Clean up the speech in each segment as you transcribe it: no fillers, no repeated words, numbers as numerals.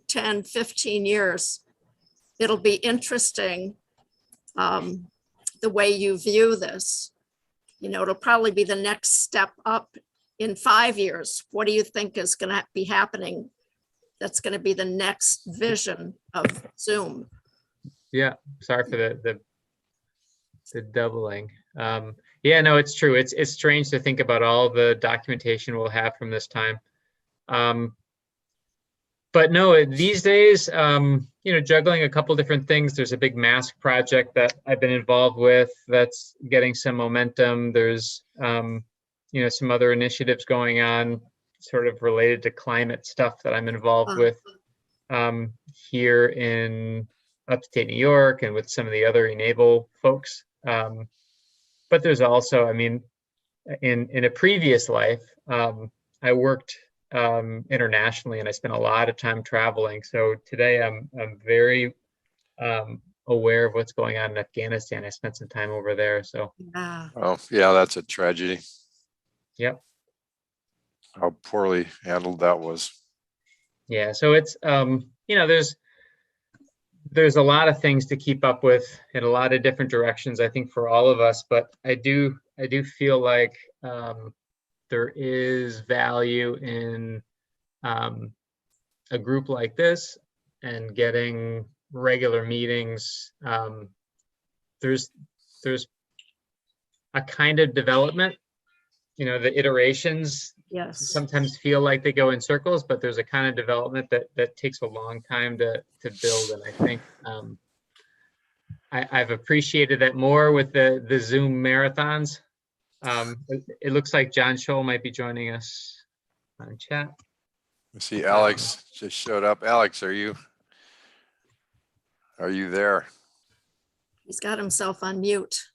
10, 15 years, it'll be interesting the way you view this. You know, it'll probably be the next step up in 5 years. What do you think is going to be happening? That's going to be the next vision of Zoom. Yeah, sorry for the doubling. Yeah, no, it's true. It's strange to think about all the documentation we'll have from this time. But no, these days, you know, juggling a couple different things. There's a big mask project that I've been involved with that's getting some momentum. There's, you know, some other initiatives going on sort of related to climate stuff that I'm involved with here in upstate New York and with some of the other e-NABLE folks. But there's also, I mean, in a previous life, I worked internationally, and I spent a lot of time traveling. So today I'm very aware of what's going on in Afghanistan. I spent some time over there. So oh yeah, that's a tragedy. Yep. How poorly handled that was. Yeah, so it's you know, there's a lot of things to keep up with in a lot of different directions, I think, for all of us, but I do feel like there is value in a group like this and getting regular meetings. There's a kind of development, you know, the iterations sometimes feel like they go in circles, but there's a kind of development that takes a long time to build. And I think I've appreciated that more with the Zoom marathons. It looks like John Scholl might be joining us on chat. I see Alex just showed up. Alex, are you there? He's got himself on mute.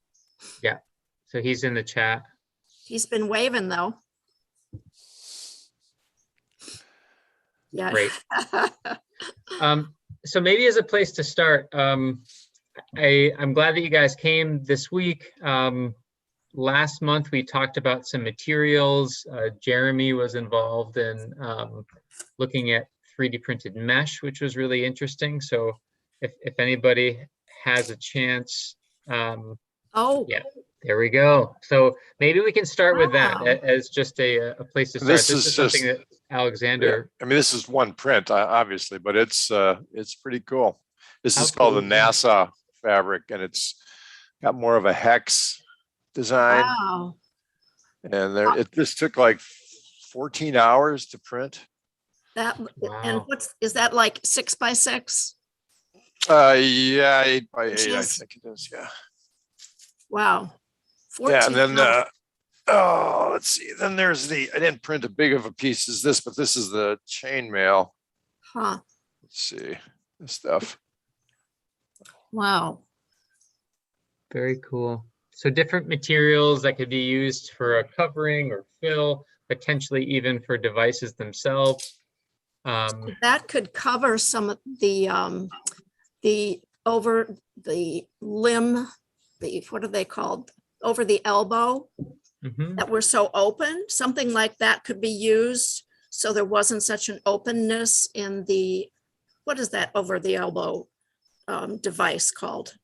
Yeah, so he's in the chat. He's been waving though. Yeah. Great. So maybe as a place to start, I'm glad that you guys came this week. Last month we talked about some materials. Jeremy was involved in looking at 3D printed mesh, which was really interesting. So if anybody has a chance, yeah, there we go. So maybe we can start with that as just a place to start. This is something that Alexander. Yeah. I mean, this is one print, obviously, but it's pretty cool. This is called the NASA fabric, and it's got more of a hex design. Wow. And this took like 14 hours to print. That and is that like 6 by 6? Yeah, 8 by 8, I think it is. Yeah. Wow. Yeah, and then let's see. Then there's I didn't print as big of a piece as this, but this is the chainmail. Huh. Let's see this stuff. Wow. Very cool. So different materials that could be used for a covering or fill, potentially even for devices themselves. That could cover some of the over the limb, what are they called? Over the elbow that were so open. Something like that could be used so there wasn't such an openness in the, what is that over the elbow device called?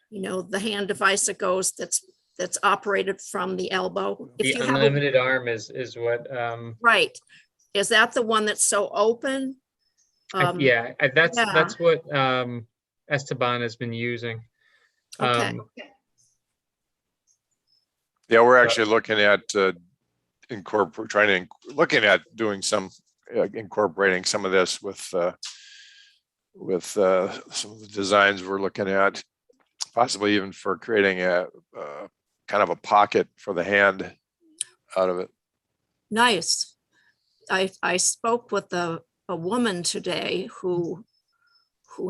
You know, the hand device that goes, that's operated from the elbow. The unlimited arm is what. Right. Is that the one that's so open? Yeah, that's what Esteban has been using. Okay. Yeah, we're actually looking at doing some incorporating some of this with some of the designs we're looking at, possibly even for creating a kind of a pocket for the hand out of it. Nice. I spoke with a woman today who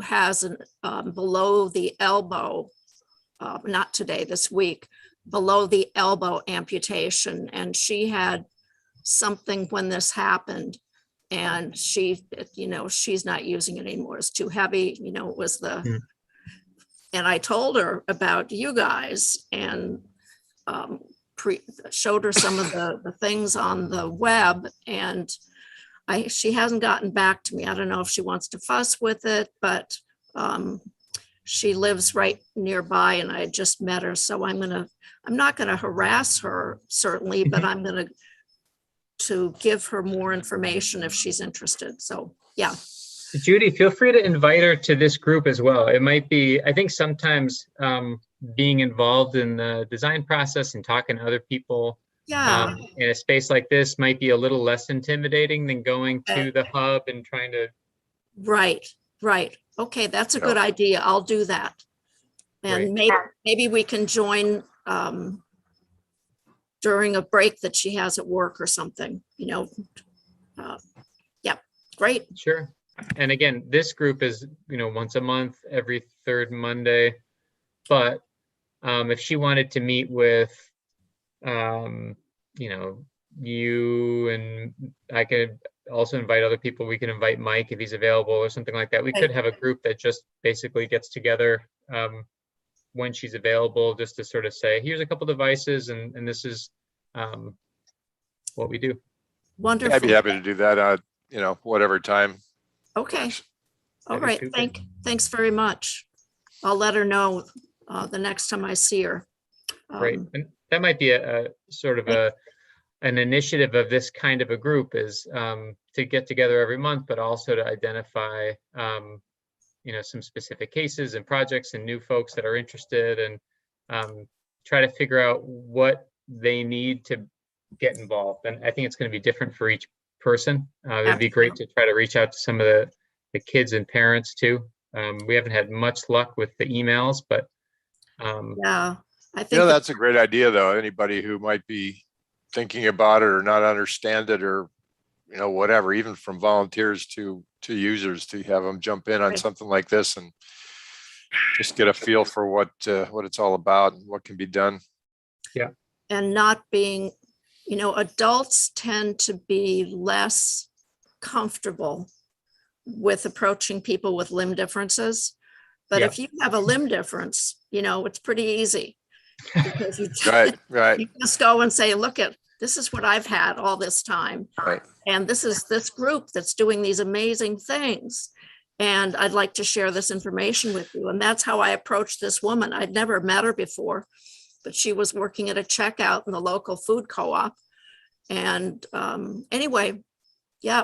has an below the elbow, not today, this week, below the elbow amputation, and she had something when this happened, and she, you know, she's not using it anymore. It's too heavy, you know. It was the and I told her about you guys and showed her some of the things on the web, and she hasn't gotten back to me. I don't know if she wants to fuss with it, but she lives right nearby and I had just met her. So I'm not gonna harass her certainly, but I'm gonna to give her more information if she's interested. So, yeah. Judy, feel free to invite her to this group as well. It might be, I think sometimes being involved in the design process and talking to other people Yeah. in a space like this might be a little less intimidating than going to the hub and trying to. Right. Okay, that's a Yeah. good idea. I'll do that. And maybe we can join during a break that she has at work or something, yeah, great. Sure. And again, this group is, once a month, every third Monday. But if she wanted to meet with, you and I could also invite other people. We can invite Mike if he's available or something like that. We could have a group that just basically gets together when she's available, just to sort of say, here's a couple devices and this is what we do. Wonderful. Yeah, I'd be happy to do that, whatever time. Okay. works. All right. Thanks very much. I'll let her know the next time I see her. Great. And that might be a sort of an initiative of this kind of a group is to get together every month, but also to identify, some specific cases and projects and new folks that are interested and try to figure out what they need to get involved. And I think it's going to be different for each person. It'd be great to try to reach out to some of the kids and parents too. We haven't had much luck with the emails, but yeah, I think that's a great idea though. Anybody who might be thinking about it or not understand it or, whatever, even from volunteers to users, to have them jump in on something like this and just get a feel for what it's all about and what can be done. Yeah. And not being, adults tend to be less comfortable with approaching people with limb differences. But if you have a limb difference, it's pretty easy. Because you right. You just go and say, look this is what I've had all this time. Right. And this is this group that's doing these amazing things. And I'd like to share this information with you. And that's how I approached this woman. I'd never met her before, but she was working at a checkout in the local food co-op. And anyway, yeah,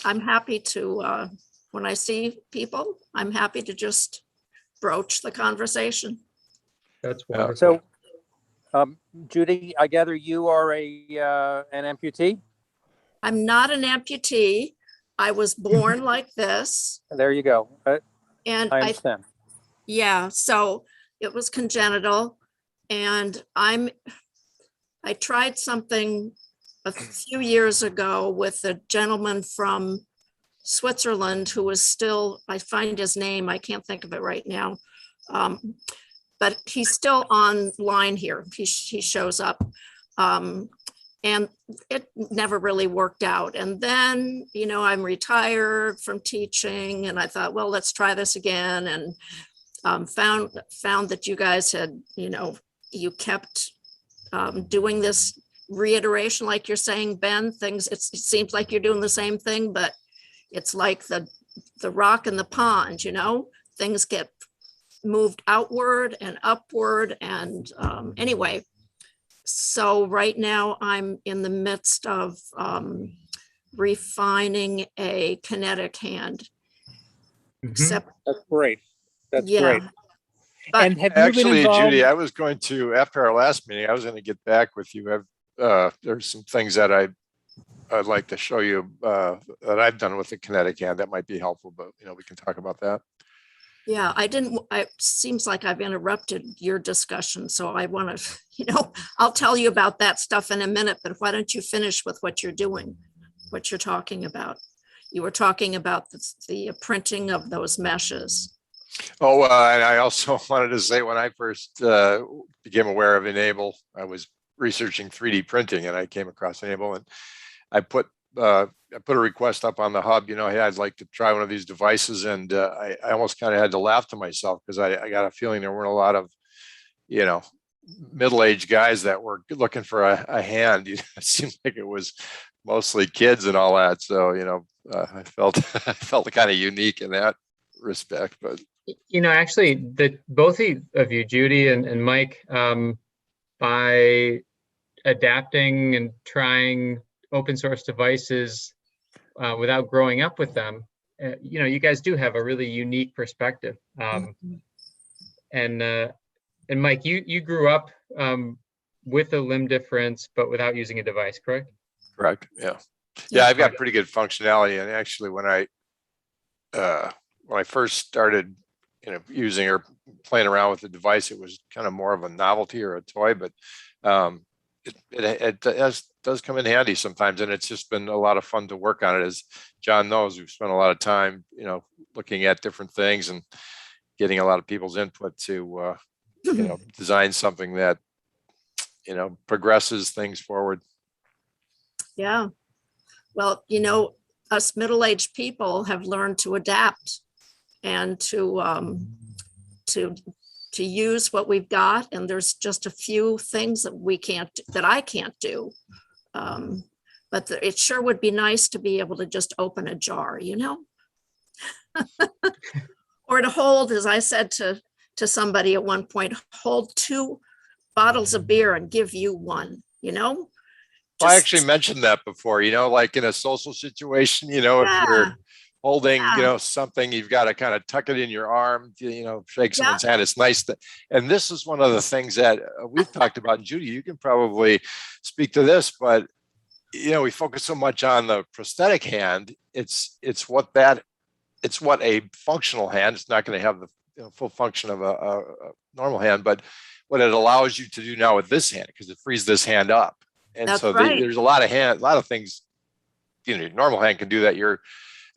I'm happy to, when I see people, I'm happy to just broach the conversation. That's wonderful. So, Judy, I gather you are an amputee? I'm not an amputee. I was born like this. There you go. And I understand. Yeah, so it was congenital. And I tried something a few years ago with a gentleman from Switzerland who is still, I find his name, I can't think of it right now. But he's still online here. He shows up. And it never really worked out. And then, I'm retired from teaching and I thought, well, let's try this again. And found that you guys had, you kept doing this reiteration, like you're saying, Ben, it seems like you're doing the same thing, but it's like the rock in the pond, things get moved outward and upward. And anyway, so right now I'm in the midst of refining a kinetic hand. Except, That's great. That's yeah. great. But and have you been Actually, involved? Judy, I was going to, after our last meeting, I was going to get back with you. There's some things that I'd like to show you that I've done with the kinetic hand that might be helpful, but we can talk about that. yeah, it seems like I've interrupted your discussion. So I want to, I'll tell you about that stuff in a minute, but why don't you finish with what you're doing, what you're talking about? You were talking about the printing of those meshes. Oh, and I also wanted to say when I first became aware of e-NABLE, I was researching 3D printing and I came across e-NABLE and I put a request up on the hub, hey, I'd like to try one of these devices. And I almost kind of had to laugh to myself because I got a feeling there weren't a lot of, middle-aged guys that were looking for a hand. It seemed like it was mostly kids and all that. So, I felt I felt kind of unique in that respect. But Actually, both of you, Judy and Mike, by adapting and trying open source devices without growing up with them, you guys do have a really unique perspective. And Mike, you grew up with a limb difference, but without using a device, correct? correct. Yeah, I've got pretty good functionality. And actually, when I first started, using or playing around with the device, it was kind of more of a novelty or a toy, but it does come in handy sometimes. And it's just been a lot of fun to work on it. As John knows, we've spent a lot of time, looking at different things and getting a lot of people's input to, design something that, progresses things forward. Yeah. Well, us middle-aged people have learned to adapt and to use what we've got. And there's just a few things that I can't do. But it sure would be nice to be able to just open a jar, or to hold, as I said to somebody at one point, hold 2 bottles of beer and give you one, Well, I actually mentioned that before, like in a social situation, if you're holding, something, you've got to kind of tuck it in your arm, shake someone's hand. It's nice and this is one of the things that we've talked about. Judy, you can probably speak to this, but we focus so much on the prosthetic hand. It's what a functional hand. It's not going to have the full function of a normal hand, but what it allows you to do now with this hand, because it frees this hand up. And That's so right. there's a lot of things, your normal hand can do that your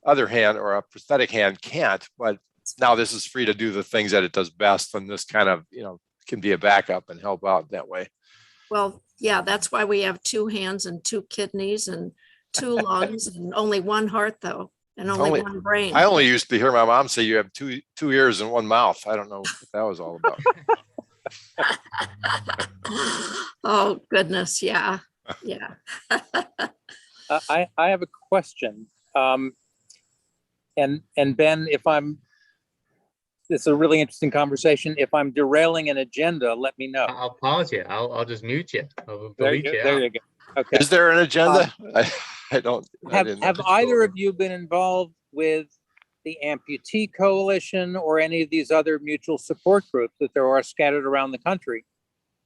other hand or a prosthetic hand can't, but now this is free to do the things that it does best. And this kind of, can be a backup and help out that way. Well, yeah, that's why we have 2 hands and 2 kidneys and 2 lungs and only 1 heart though, and only 1 brain. I only used to hear my mom say you have two ears and 1 mouth. I don't know what that was all about. Oh, goodness. Yeah. I have a question. And Ben, this is a really interesting conversation. If I'm derailing an agenda, let me know. I'll pause you. I'll just mute you. I'll There delete you. you go. Okay. Is there an agenda? I don't. Have either of you been involved with the Amputee Coalition or any of these other mutual support groups that there are scattered around the country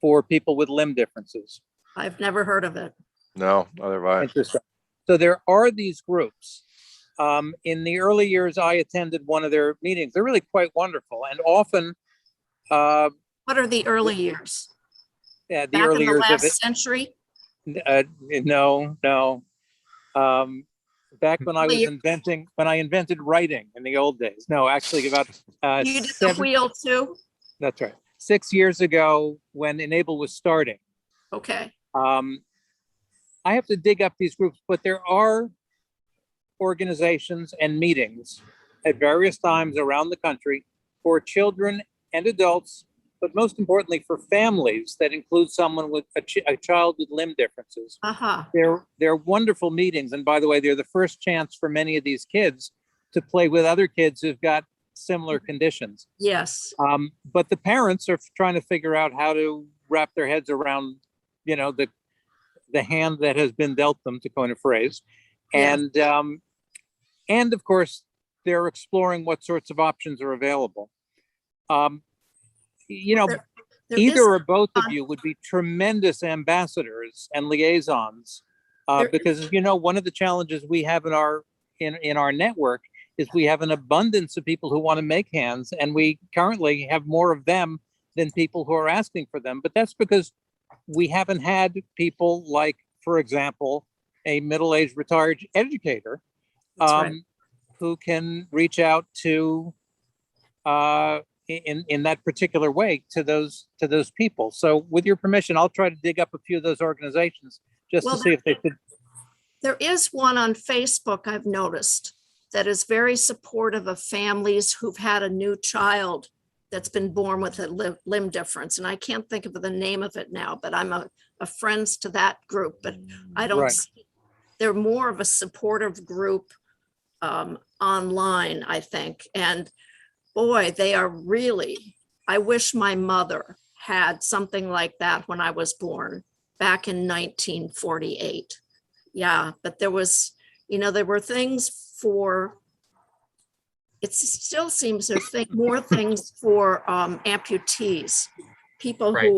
for people with limb differences? I've never heard of it. No, neither have I. Interesting. So there are these groups. In the early years, I attended one of their meetings. They're really quite wonderful. And often, What are the early years? the Back early in the years of last it, century? no. Back when I was You- when I invented writing in the old days. No, actually about You did the wheel too? That's right. 6 years ago when e-NABLE was starting. Okay. I have to dig up these groups, but there are organizations and meetings at various times around the country for children and adults, but most importantly for families that include someone with a child with limb differences. Uh-huh. They're wonderful meetings. And by the way, they're the first chance for many of these kids to play with other kids who've got similar conditions. Yes. But the parents are trying to figure out how to wrap their heads around, the hand that has been dealt them, to coin a phrase. Yes. And of course, they're exploring what sorts of options are available. There Either is- or both of you would be tremendous ambassadors and liaisons, because one of the challenges we have in our network is we have an abundance of people who want to make hands, and we currently have more of them than people who are asking for them. But that's because we haven't had people like, for example, a middle-aged retired educator That's right. who can reach out to in that particular way to those people. So with your permission, I'll try to dig up a few of those organizations just Well, to see if they could. There is one on Facebook I've noticed that is very supportive of families who've had a new child that's been born with a limb difference. And I can't think of the name of it now, but I'm a friends to that group, but I don't. Right. See, they're more of a supportive group online, I think. And boy, they are really, I wish my mother had something like that when I was born back in 1948. Yeah, but there was, there were things for, it still seems there are more things for amputees, people Right.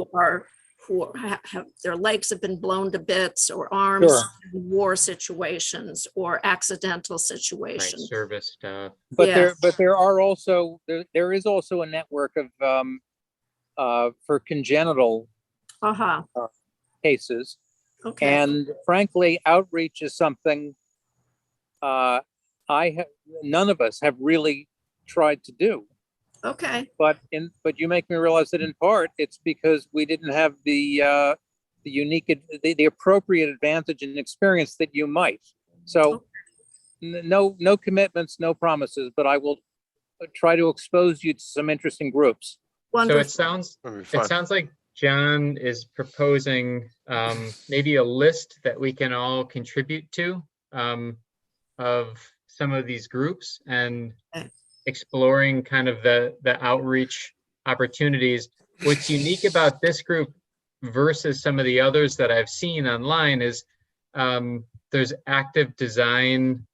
who have their legs have been blown to bits, or arms Sure. in war situations or accidental Right, situations. service stuff. But Yes. there are also there is also a network of for congenital Uh-huh. cases, Okay. and frankly, outreach is something none of us have really tried to do. Okay. But you make me realize that in part it's because we didn't have the unique the appropriate advantage and experience that you might. So no commitments, no promises, but I will try to expose you to some interesting groups. Wonderful. So That'd be it fun. sounds like John is proposing maybe a list that we can all contribute to of some of these groups, and Okay. exploring kind of the outreach opportunities. What's unique about this group versus some of the others that I've seen online is there's active design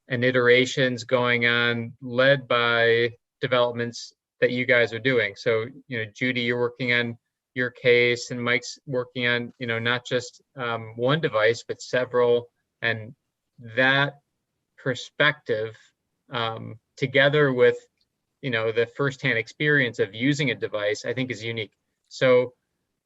and iterations going on, led by developments that you guys are doing. So, Judy, you're working on your case, and Mike's working on, not just one device, but several. And that perspective, together with, the firsthand experience of using a device, I think is unique. So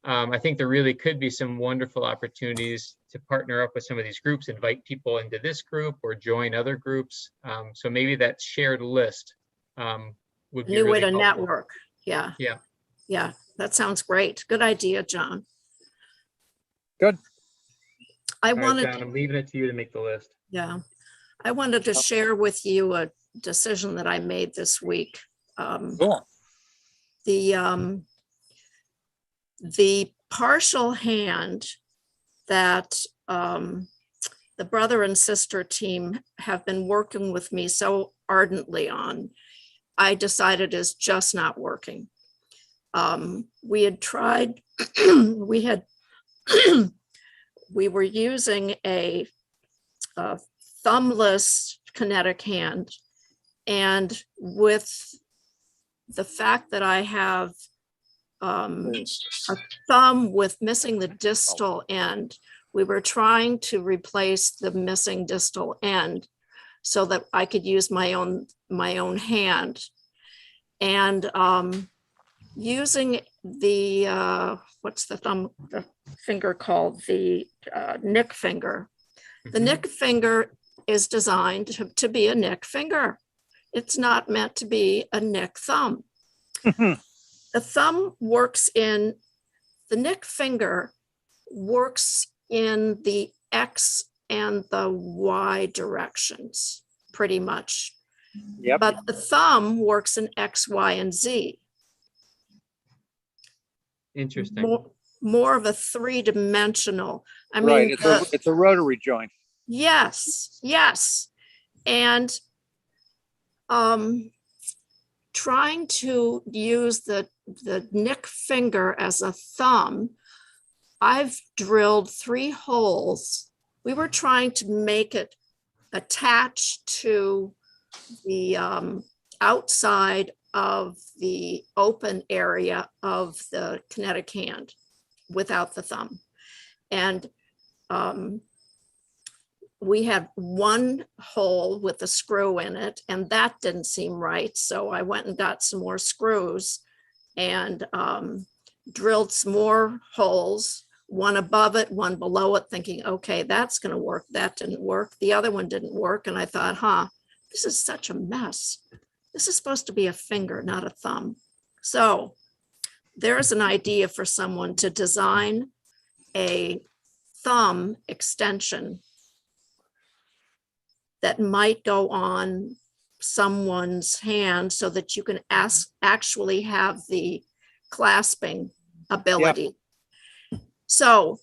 I think there really could be some wonderful opportunities to partner up with some of these groups, invite people into this group or join other groups. So maybe that shared list would A be new way really to helpful. network. Yeah. Yeah. Yeah. That sounds great. Good idea, John. Good. I All right, wanted, John, I'm leaving it to you to make the list. yeah, I wanted to share with you a decision that I made this week. Cool. The partial hand that the brother and sister team have been working with me so ardently on, I decided is just not working. We had tried, we were using a thumbless kinetic hand, and with the fact that I have a thumb with missing the distal end, we were trying to replace the missing distal end so that I could use my own hand. And using the what's the finger called, the nick finger. The nick finger is designed to be a nick finger. It's not meant to be a nick thumb. The thumb works in, the nick finger works in the X and the Y directions, pretty much. Yep. But the thumb works in X, Y, and Z. Interesting. More of a three-dimensional. I Right. mean, It's a rotary joint. yes, yes. And trying to use the nick finger as a thumb, I've drilled 3 holes. We were trying to make it attach to the outside of the open area of the kinetic hand without the thumb. And we had 1 hole with a screw in it, and that didn't seem right. So I went and got some more screws and drilled some more holes, 1 above it, 1 below it, thinking, okay, that's going to work. That didn't work. The other one didn't work. And I thought, this is such a mess. This is supposed to be a finger, not a thumb. So there's an idea for someone to design a thumb extension that might go on someone's hand so that you can actually have the clasping ability. Yep. So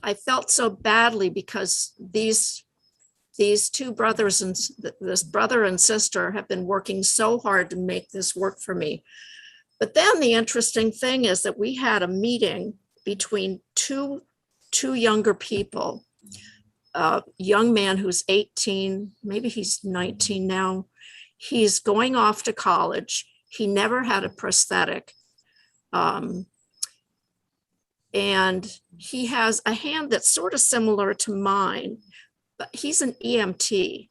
I felt so badly because these two brothers and this brother and sister have been working so hard to make this work for me. But then the interesting thing is that we had a meeting between two younger people, a young man who's 18, maybe he's 19 now. He's going off to college. He never had a prosthetic. And he has a hand that's sort of similar to mine, but he's an EMT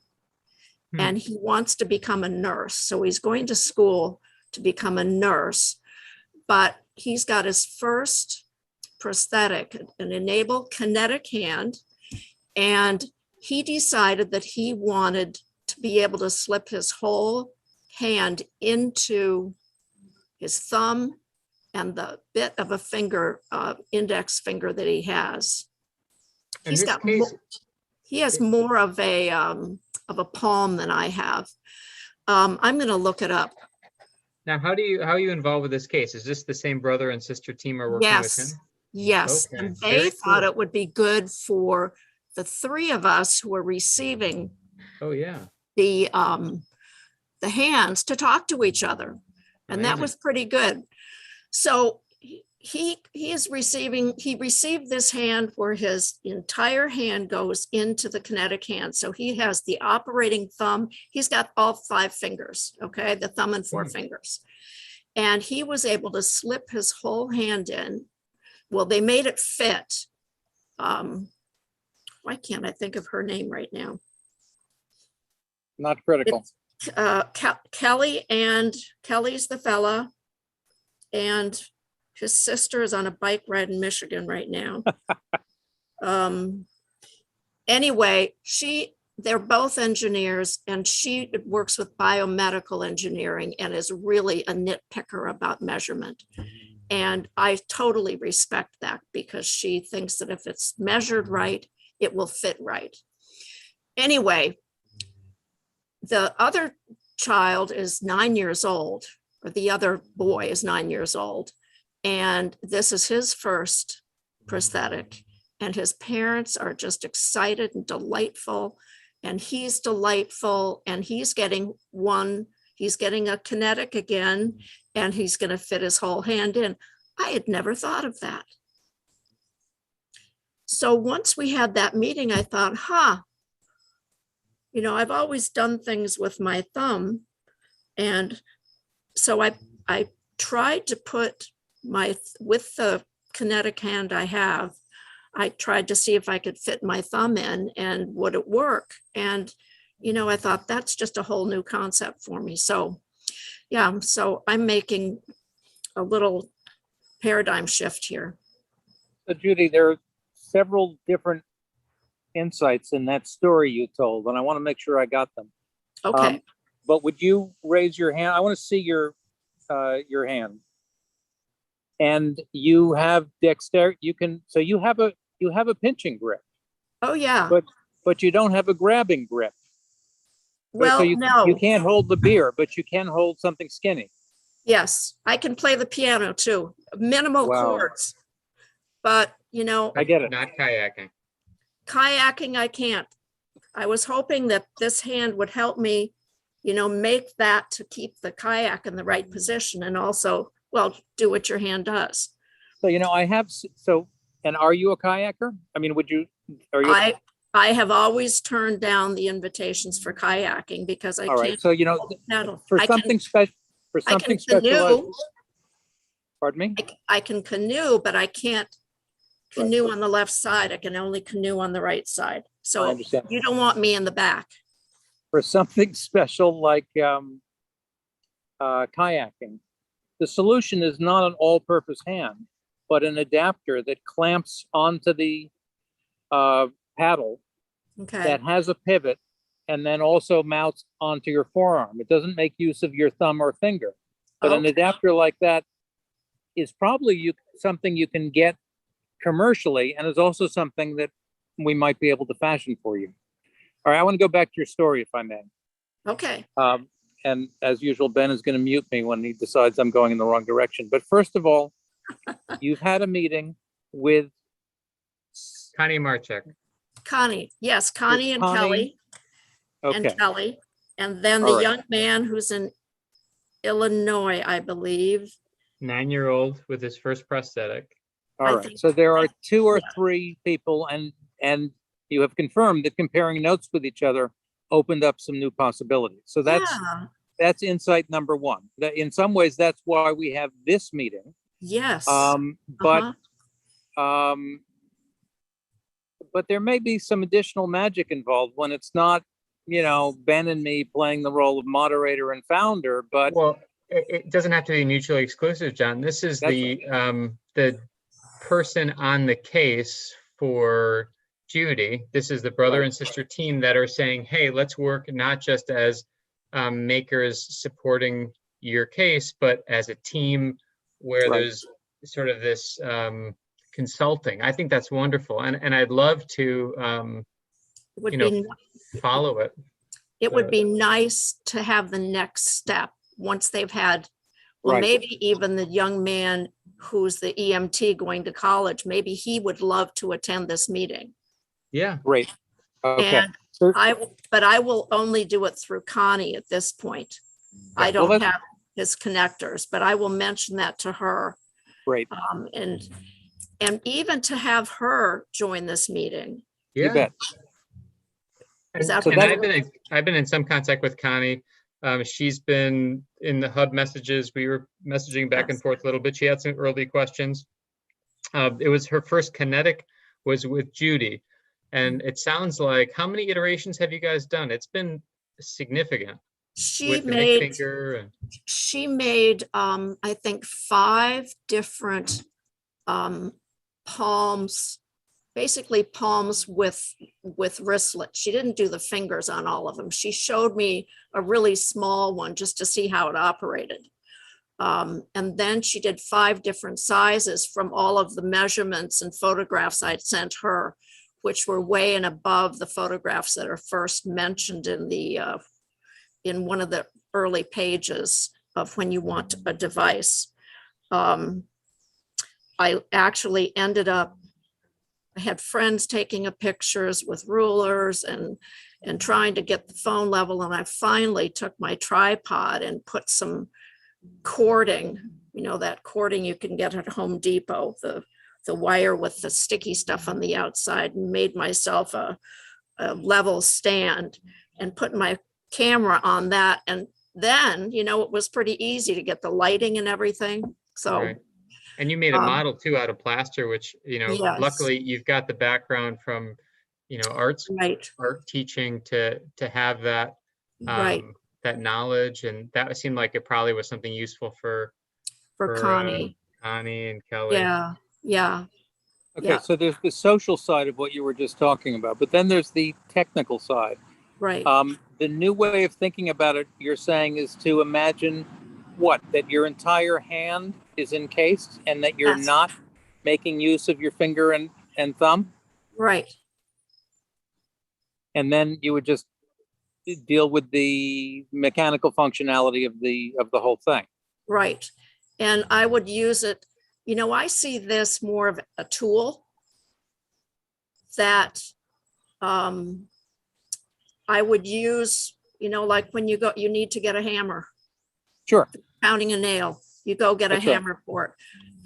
and he wants to become a nurse. So he's going to school to become a nurse, but he's got his first prosthetic, an e-NABLE kinetic hand. And he decided that he wanted to be able to slip his whole hand into his thumb and the bit of a finger, index finger that he has. In this case, He has more of a palm than I have. I'm going to look it up. now, how are you involved with this case? Is this the same brother and sister team are working with him? Yes, Okay, and they very thought cool. it would be good for the three of us who are receiving Oh, yeah. the hands to talk to each other, and that Amazing. was pretty good. So he received this hand where his entire hand goes into the kinetic hand. So he has the operating thumb. He's got all 5 fingers, okay, the thumb and 4 fingers. And he was able to slip his whole hand in. Well, they made it fit. Why can't I think of her name right now? Not critical. Kelly, and Kelly's the fella, and his sister is on a bike ride in Michigan right now. Anyway, they're both engineers, and she works with biomedical engineering and is really a nitpicker about measurement. And I totally respect that because she thinks that if it's measured right, it will fit right. Anyway, the other child is 9 years old, or the other boy is 9 years old. And this is his first prosthetic. And his parents are just excited and delightful. And he's delightful. And he's getting a kinetic again, and he's going to fit his whole hand in. I had never thought of that. So once we had that meeting, I thought, I've always done things with my thumb. And so I tried to put with the kinetic hand I have, I tried to see if I could fit my thumb in and would it work? And, I thought that's just a whole new concept for me. So, yeah, so I'm making a little paradigm shift here. So Judy, there are several different insights in that story you told, and I want to make sure I got them. Okay. But would you raise your hand? I want to see your hand. And you have dexterity. You have a pinching grip. Oh yeah. But you don't have a grabbing grip. Well, so you no. can't hold the beer, but you can hold something skinny. Yes, I can play the piano too. Minimal chords. But I get it. Not kayaking. Kayaking, I can't. I was hoping that this hand would help me, make that to keep the kayak in the right position, and also, do what your hand does. So, and are you a kayaker? I mean, I have always turned down the invitations for kayaking because I can't. So, paddle. for something special, canoe. Pardon me? I can canoe, but I can't canoe on the left side. I can only canoe on the right side. So you don't want me in the back. For something special like kayaking, the solution is not an all-purpose hand, but an adapter that clamps onto the paddle that has a pivot and then also mounts onto your forearm. It doesn't make use of your thumb or finger, but an adapter like that is probably something you can get commercially, and is also something that we might be able to fashion for you. All right, I want to go back to your story, if I may. Okay. And as usual, Ben is going to mute me when he decides I'm going in the wrong direction. But first of all, you've had a meeting with Connie Marchek. Connie, yes, Connie and Connie? Kelly. And Okay, Kelly. And then All the right. young man who's in Illinois, I believe. 9-year-old with his first prosthetic. all I right. think- So there are 2 or yeah. 3 people, and you have confirmed that comparing notes with each other opened up some new possibilities. So Yeah, that's insight number 1. That in some ways, that's why we have this meeting. yes. But Uh-huh. but there may be some additional magic involved when it's not, Ben and me playing the role of moderator and founder, but Well, it doesn't have to be mutually exclusive, John. This is That's the person on the case for Judy. This is the brother Right. and sister team that are saying, hey, let's work not just as makers supporting your case, but as a team where Right. there's sort of this consulting. I think that's wonderful. And I'd love to It would you know, be, follow it. it would be nice to have the next step once they've had, well, Right. maybe even the young man who's the EMT going to college, maybe he would love to attend this meeting. Yeah. great. Okay. And but I will only do it through Connie at this point. I Well, don't that's- have his connectors, but I will mention that to her. Great. And even to have her join this meeting. Yeah. You bet. Is that And okay? I've been in some contact with Connie. She's been in the hub messages. We were messaging back and Yes. forth a little bit. She had some early questions. It was her first kinetic was with Judy. And it sounds like, how many iterations have you guys done? It's been significant She with the big made, finger and I think 5 different palms, basically palms with wristlets. She didn't do the fingers on all of them. She showed me a really small one just to see how it operated. And then she did 5 different sizes from all of the measurements and photographs I'd sent her, which were way and above the photographs that are first mentioned in the in one of the early pages of when you want a device. I actually ended up, I had friends taking pictures with rulers and trying to get the phone level. And I finally took my tripod and put some cording, that cording you can get at Home Depot, the wire with the sticky stuff on the outside, and made myself a level stand and put my camera on that. And then, it was pretty easy to get the lighting and everything. So, right. And you made a model too out of plaster, which, Yes. luckily you've got the background from, art teaching to have that, right, that knowledge. And that seemed like it probably was something useful for Connie. Connie and Kelly. Yeah. Okay, Yeah. so there's the social side of what you were just talking about, but then there's the technical side. Right. The new way of thinking about it, you're saying, is to imagine that your entire hand is encased and that you're Yes. not making use of your finger and thumb, Right. and then you would just deal with the mechanical functionality of the whole thing. Right. And I would use it, I see this more of a tool that I would use, like when you need to get a hammer, Sure. pounding a nail, you go get a That's right. hammer for it.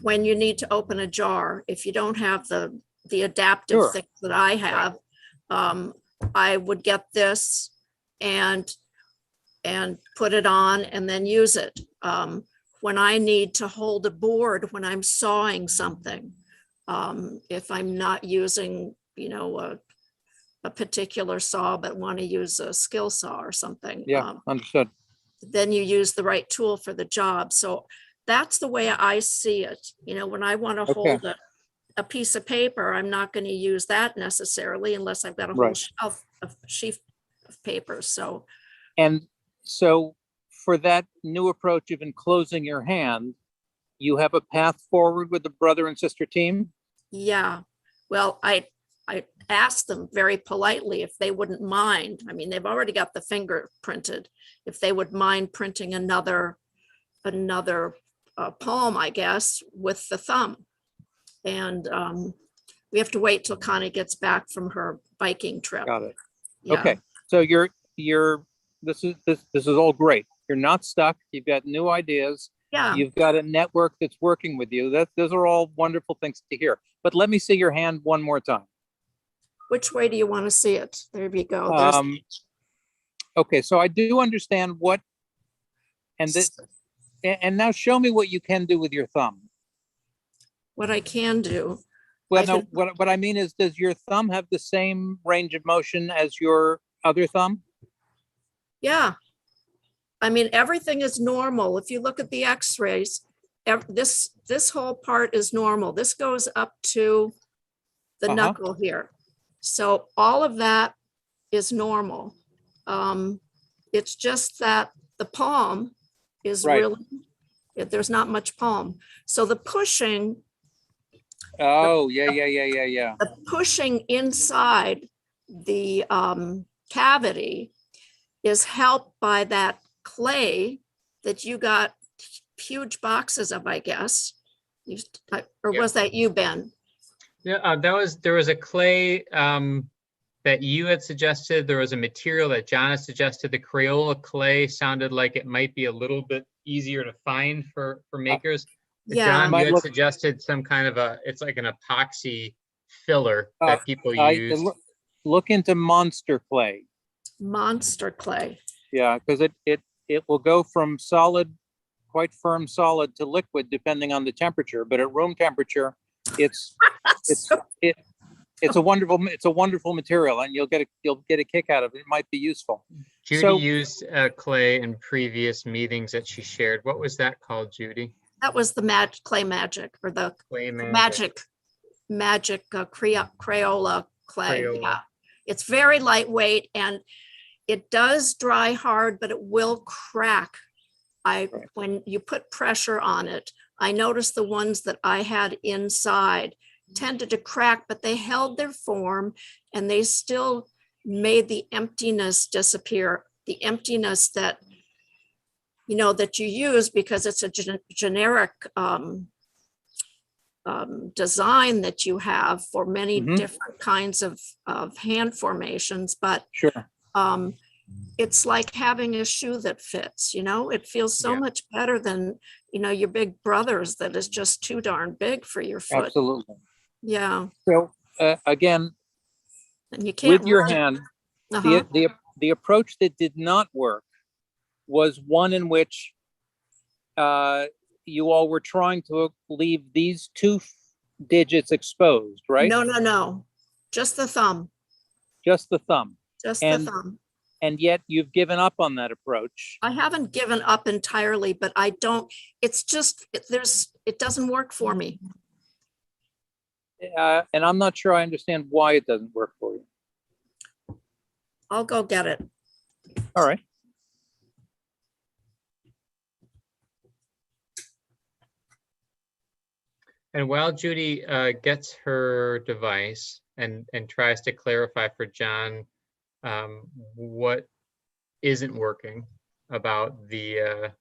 When you need to open a jar, if you don't have the adaptive Sure. thing that I have, I would get this and put it on and then use it. When I need to hold a board, when I'm sawing something, if I'm not using, a particular saw, but want to use a skill saw or something. Yeah, understood. Then you use the right tool for the job. So that's the way I see it. When I want to Okay. hold a piece of paper, I'm not going to use that necessarily unless I've got a whole Right. sheet of paper. So, And so for that new approach of enclosing your hand, you have a path forward with the brother and sister team? yeah, well, I asked them very politely if they wouldn't mind. I mean, they've already got the finger printed. If they would mind printing another palm, I guess, with the thumb. And We have to wait till Connie gets back from her biking trip. Got it. Yeah. Okay, so this is all great. You're not stuck. You've got new ideas. Yeah. You've got a network that's working with you. Those are all wonderful things to hear. But let me see your hand one more time. Which way do you want to see it? There you go. There's Okay, so I do understand what, and now show me what you can do with your thumb. what I can do. Well, I no, can- what I mean is, does your thumb have the same range of motion as your other thumb? Yeah. I mean, everything is normal. If you look at the x-rays, this whole part is normal. This goes up to the knuckle here. So all of that is normal. It's just that the palm is Right. really, there's not much palm. So the pushing Oh, yeah. the pushing inside the cavity is helped by that clay that you got huge boxes of, I guess. Or Yeah. was that you, Ben? Yeah, there was a clay that you had suggested. There was a material that John had suggested. The Crayola clay sounded like it might be a little bit easier to find for makers. Yeah. John, Might you had look- suggested some kind of it's like an epoxy filler Uh, that people use. Look into monster clay. Monster clay. Yeah, because it will go from solid, quite firm solid to liquid depending on the temperature. But at room temperature, it's a wonderful material, and you'll get a kick out of it. It might be useful. Judy so- used clay in previous meetings that she shared. What was that called, Judy? That was the clay magic, or the Clay magic Crayola clay. Crayola. Yeah. It's very lightweight and it does dry hard, but it will crack. When you put pressure on it, I noticed the ones that I had inside tended to crack, but they held their form and they still made the emptiness disappear. The emptiness that, that you use because it's a generic design that you have for many different kinds of hand formations, but Sure. it's like having a shoe that fits, it feels so Yeah. much better than, your big brother's that is just too darn big for your foot. Absolutely. Yeah. So again, And you can't. with your really- hand, Uh-huh. the approach that did not work was one in which you all were trying to leave these two digits exposed, right? No. Just the thumb. Just the thumb. Just And- the thumb. And yet you've given up on that approach. I haven't given up entirely, but I don't, it's just, it doesn't work for me. And I'm not sure I understand why it doesn't work for you. I'll go get it. All right. And while Judy gets her device and tries to clarify for John what isn't working about the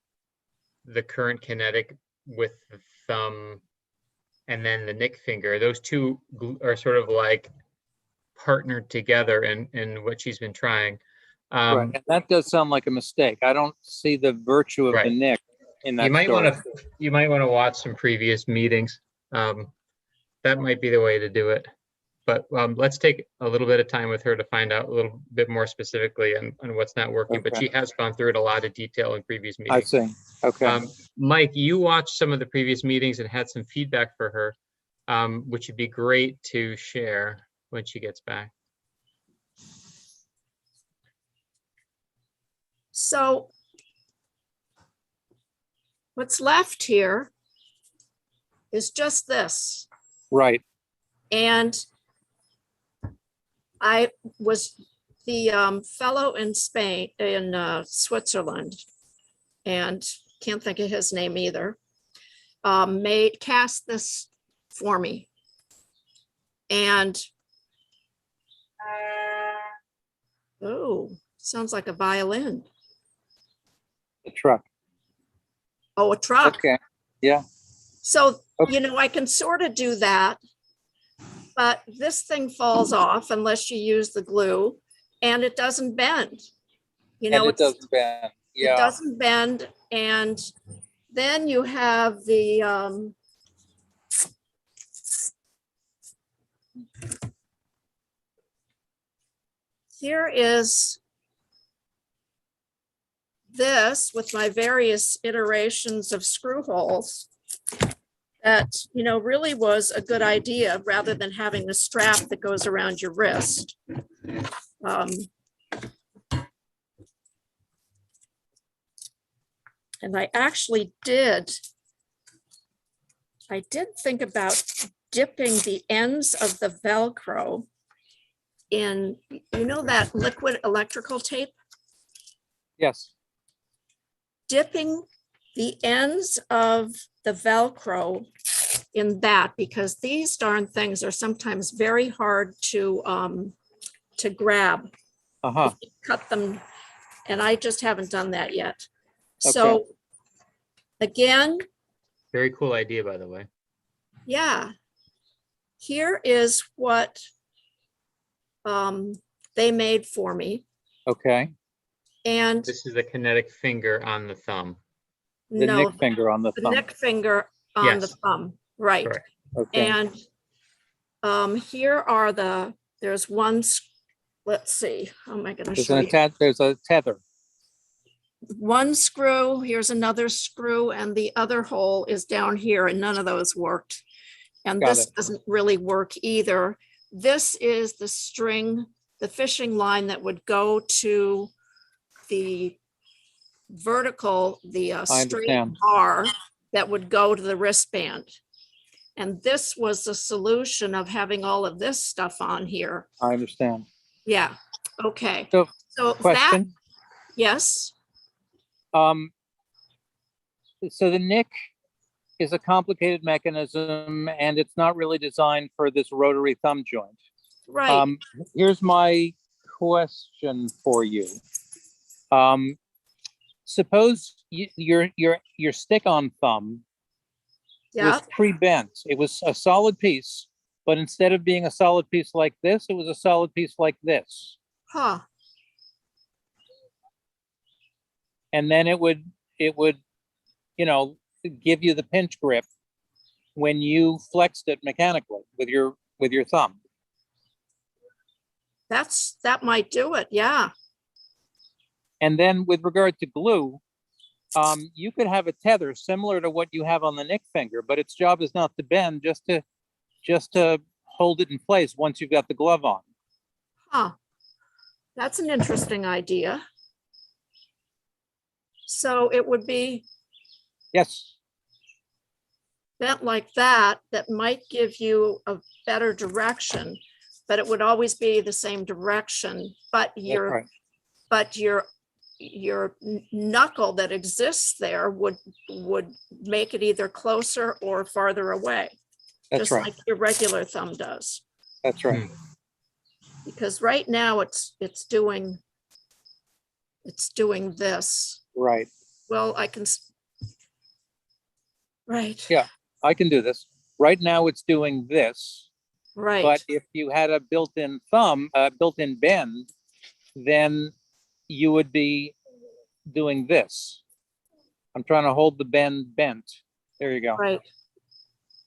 current kinetic with the thumb and then the nick finger, those two are sort of like partnered together in what she's been trying. Right. And that does sound like a mistake. I don't see the virtue of the Right. nick in that You might story. want to watch some previous meetings. That might be the way to do it. But let's take a little bit of time with her to find out a little bit more specifically on what's not working. But Okay. she has gone through it a lot of detail in previous I meetings. see. Okay. Mike, you watched some of the previous meetings and had some feedback for her, which would be great to share when she gets back. So what's left here is just this. Right. And I was the fellow in Spain, in Switzerland, and can't think of his name either, cast this for me. And oh, sounds like a violin. The truck. Oh, a truck. Okay. Yeah. So, Okay. I can sort of do that. But this thing falls off unless you use the glue, and it doesn't bend. You know, And it doesn't bend. it Yeah. doesn't bend, and then you have the here is this with my various iterations of screw holes that, you know, really was a good idea rather than having the strap that goes around your wrist. And I actually I did think about dipping the ends of the Velcro in, you know, that liquid electrical tape? Yes. Dipping the ends of the Velcro in that, because these darn things are sometimes very hard to grab. Uh-huh. Cut them, and I just haven't done that yet. So again, Very cool idea, by the way. yeah, here is what they made for me. Okay. And This is a kinetic finger on the thumb. The no, nick finger on the the thumb. neck finger on the Yes. thumb, right? Correct. Okay. And here are there's one, let's see, how am I going to show you? There's a tether. One screw, here's another screw, and the other hole is down here, and none of those worked. And Got this it. doesn't really work either. This is the string, the fishing line that would go to the vertical, the straight understand. bar that would go to the wristband. And this was the solution of having all of this stuff on here. I understand. Yeah, okay. So, So that, question. yes, So the nick is a complicated mechanism, and it's not really designed for this rotary thumb joint. right. Here's my question for you. Suppose your stick-on thumb Yeah, was pre-bent. It was a solid piece, but instead of being a solid piece like this, it was a solid piece like this. huh, And then it would, you know, give you the pinch grip when you flexed it mechanically with your thumb. that might do it, yeah. And then with regard to glue, you could have a tether similar to what you have on the nick finger, but its job is not to bend, just to hold it in place once you've got the glove on. Huh, that's an interesting idea. So it would be Yes. bent like that, that might give you a better direction, but it would always be the same direction, but That's right. your knuckle that exists there would make it either closer or farther away, That's just right. like your regular thumb does. That's right. Because right now it's doing this. Right. Well, I can, right. Yeah. I can do this. Right now it's doing this, Right. but if you had a built-in thumb, built-in bend, then you would be doing this. I'm trying to hold the bend bent. There you go. Right.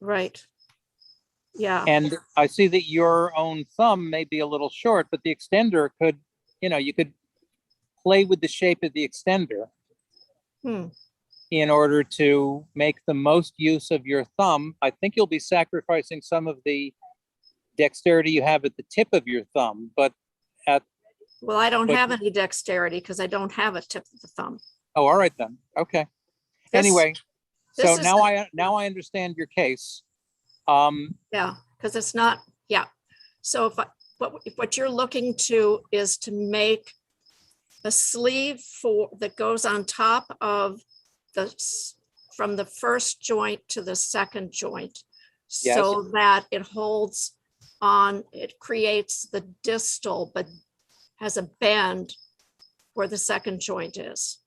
Right. Yeah. And I see that your own thumb may be a little short, but the extender could, you could play with the shape of the extender in order to make the most use of your thumb. I think you'll be sacrificing some of the dexterity you have at the tip of your thumb, but Well, I don't have any dexterity because I don't have a tip of the thumb. oh, all right then. Okay. This- Anyway, so this is now I understand your case. Yeah, because it's not, yeah. So if what you're looking to is to make a sleeve that goes on top of from the first joint to the second joint. Yes. So that it holds on, it creates the distal, but has a bend where the second joint is.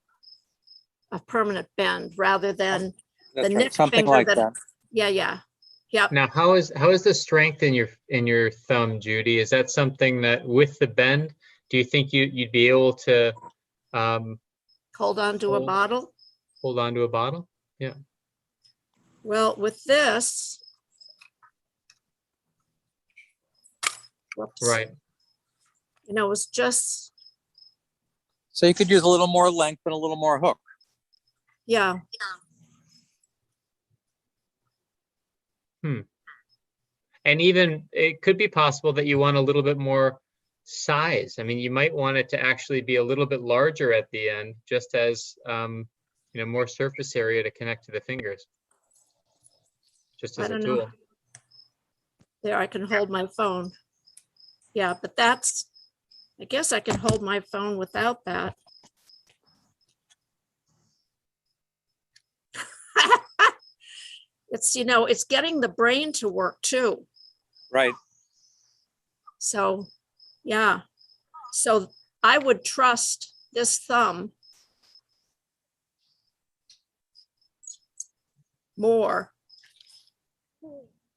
A permanent bend rather than That's the right. nick Something finger like that- that. Yeah, Yep. Now, how is the strength in your thumb, Judy? Is that something that with the bend, do you think you'd be able to Hold on to a bottle. hold on to a bottle? Yeah. Well, with this. Whoops. Right. You know, it's just, So you could use a little more length and a little more hook. yeah. And even it could be possible that you want a little bit more size. I mean, you might want it to actually be a little bit larger at the end, just as more surface area to connect to the fingers. Just I as a don't tool. know. There, I can hold my phone. Yeah, but that's, I guess I can hold my phone without that. It's, it's getting the brain to work too. Right. So, yeah. So I would trust this thumb more.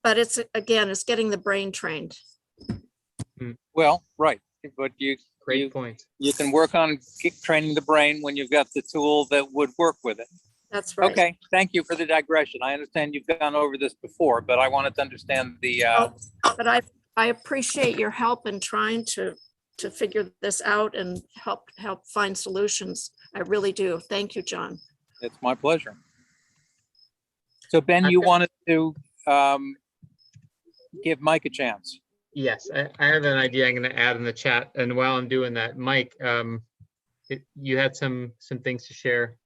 But it's, again, it's getting the brain trained. Well, right. But Great point. you can work on training the brain when you've got the tool that would work with it. That's right. Okay, thank you for the digression. I understand you've gone over this before, but I wanted to understand the. But I appreciate your help in trying to figure this out and help find solutions. I really do. Thank you, John. It's my pleasure. So Ben, you wanted to give Mike a chance. Yes, I have an idea I'm going to add in the chat. And while I'm doing that, Mike, you had some things to share.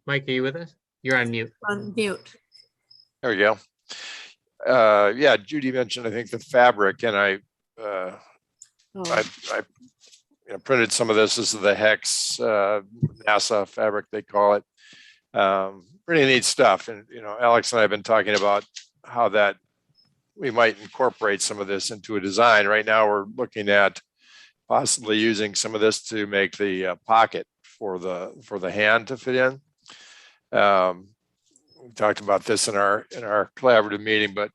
Mike, are you with us? You're on mute. On mute. There we go. Yeah, Judy mentioned, I think, the fabric, and I printed some of this. This is the hex NASA fabric, they call it. Pretty neat stuff. And, Alex and I have been talking about how that we might incorporate some of this into a design. Right now, we're looking at possibly using some of this to make the pocket for the hand to fit in. We talked about this in our collaborative meeting, but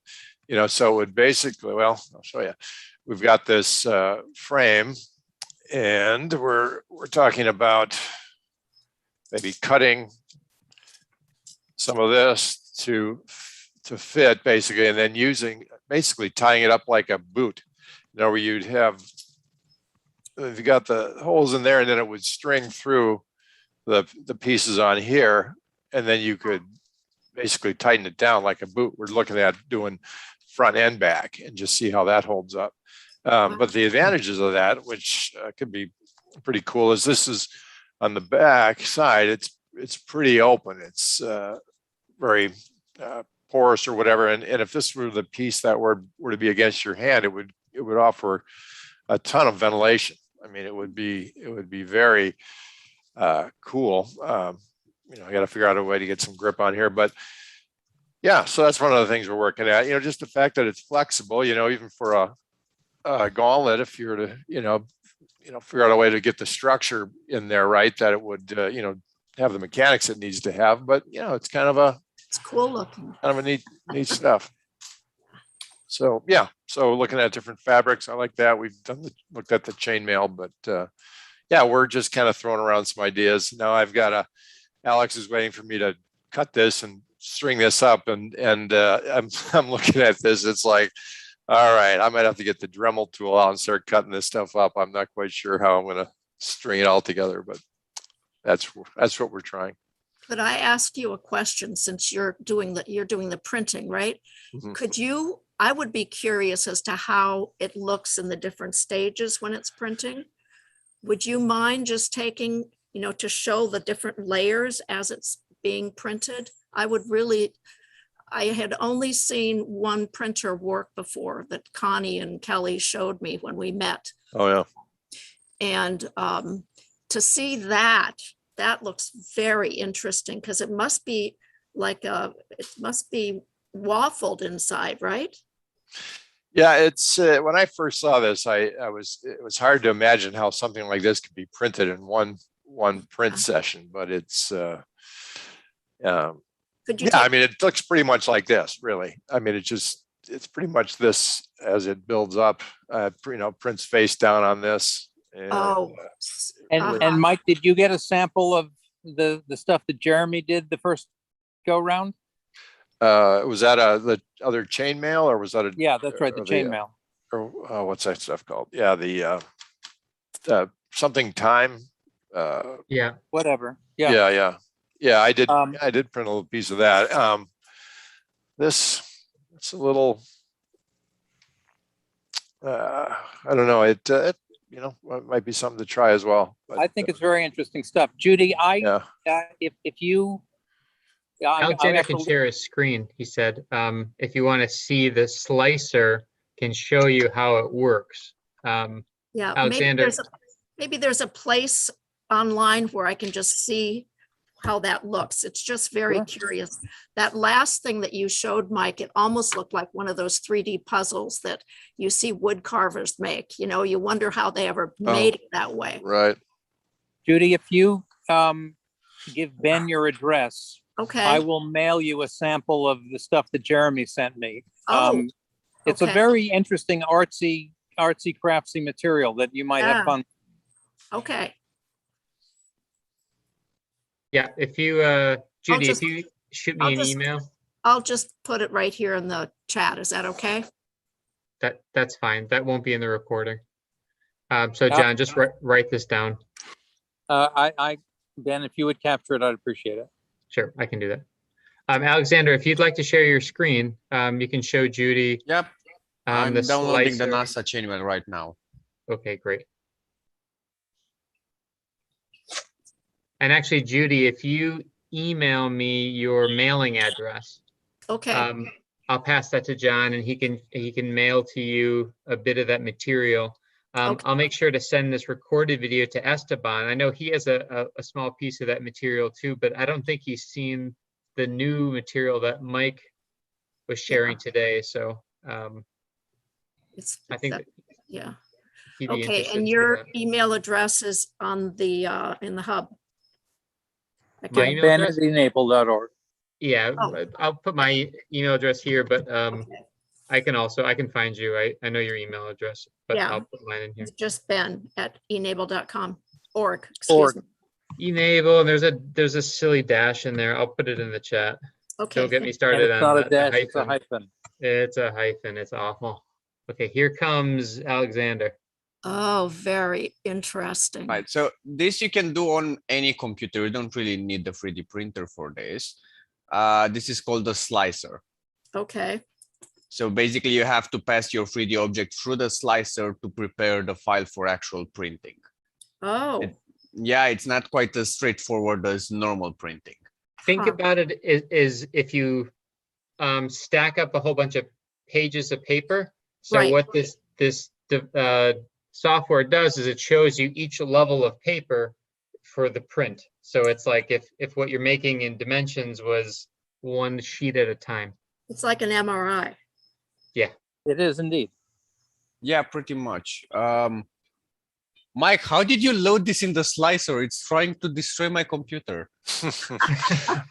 so it would basically, well, I'll show you. We've got this frame, and we're talking about maybe cutting some of this to fit basically, and then basically tying it up like a boot. Where you'd have, if you got the holes in there, and then it would string through the pieces on here, and then you could basically tighten it down like a boot. We're looking at doing front and back and just see how that holds up. But the advantages of that, which could be pretty cool, is this is on the back side. It's pretty open. It's very porous or whatever. And if this were the piece that were to be against your hand, it would offer a ton of ventilation. I mean, it would be very cool. I got to figure out a way to get some grip on here, but yeah, so that's one of the things we're working at. Just the fact that it's flexible. Even for a gauntlet, if you were to figure out a way to get the structure in there right, that it would have the mechanics it needs to have. But it's kind of it's cool looking. Kind of a neat stuff. So yeah, so looking at different fabrics, I like that. We've looked at the chainmail, but yeah, we're just kind of throwing around some ideas. Now I've got Alex is waiting for me to cut this and string this up, and I'm looking at this. It's like, all right, I might have to get the Dremel tool out and start cutting this stuff up. I'm not quite sure how I'm going to string it all together, but that's what we're trying. Could I ask you a question, since you're doing the printing, right? Mm-hmm. I would be curious as to how it looks in the different stages when it's printing. Would you mind just taking, to show the different layers as it's being printed? I had only seen one printer work before that Connie and Kelly showed me when we met. Oh yeah. And to see that looks very interesting, because it must be waffled inside, right? Yeah, it's when I first saw this, it was hard to imagine how something like this could be printed in one one print session, but it's, Could you yeah, I take, mean, it looks pretty much like this, really. I mean, it's pretty much this as it builds up, prints face down on this. And, oh. And Mike, did you get a sample of the stuff that Jeremy did the first go round? was that the other chainmail, or was that Yeah, that's right, the chainmail. or what's that stuff called? Yeah, the something time. Yeah. Whatever. Yeah. Yeah, I did. Um, I did print a little piece of that. It's a little. I don't know. It it might be something to try as well. But, I think it's very interesting stuff. Judy, yeah. If you, Alexander can share his screen. He said, if you want to see the slicer, can show you how it works. Yeah, Alexander, maybe there's a place online where I can just see how that looks. It's just very curious. That last thing that you showed, Mike, it almost looked like one of those 3D puzzles that you see wood carvers make. You wonder how they ever made it that way. Right. Judy, if you give Ben your address, Okay. I will mail you a sample of the stuff that Jeremy sent me. Oh, It's a okay. very interesting artsy craftsy material that you might have Yeah. fun. Okay. yeah, if you, Judy, if you shoot me an email, I'll just put it right here in the chat. Is that okay? that's fine. That won't be in the recording. So John, just write this down. Ben, if you would capture it, I'd appreciate it. Sure, I can do that. Alexander, if you'd like to share your screen, you can show Judy. Yep. I'm the downloading the slicer. NASA chainmail right now. Okay, great. And actually, Judy, if you email me your mailing address, Okay. I'll pass that to John, and he can mail to you a bit of that material. Okay. I'll make sure to send this recorded video to Esteban. I know he has a small piece of that material too, but I don't think he's seen the new material that Mike was sharing today. So I think that yeah. he'd be Okay, interested and to your that. email address is on the in the hub. My Okay. email Ben address? at e-NABLE.org. Yeah, Oh. I'll put my email address here, but Okay. I can find you. I know your email address, but Yeah. I'll put mine in here. It's just Ben at e-NABLE.com. Excuse me. e-NABLE, and there's a silly dash in there. I'll put it in the chat. Okay. Don't get me And started it's on not a the dash, it's a hyphen. hyphen. It's a hyphen. It's awful. Okay, here comes Alexander. Oh, very interesting. Right. So this you can do on any computer. You don't really need the 3D printer for this. This is called the slicer. Okay. So basically you have to pass your 3D object through the slicer to prepare the file for actual printing. Oh, Yeah, it's not quite as straightforward as normal printing. Think Huh. about it is if you stack up a whole bunch of pages of paper. So Right. what this software does is it shows you each level of paper for the print. So it's like if what you're making in dimensions was one sheet at a time. it's like an MRI. It is indeed. Yeah, pretty much. Mike, how did you load this in the slicer? It's trying to destroy my computer.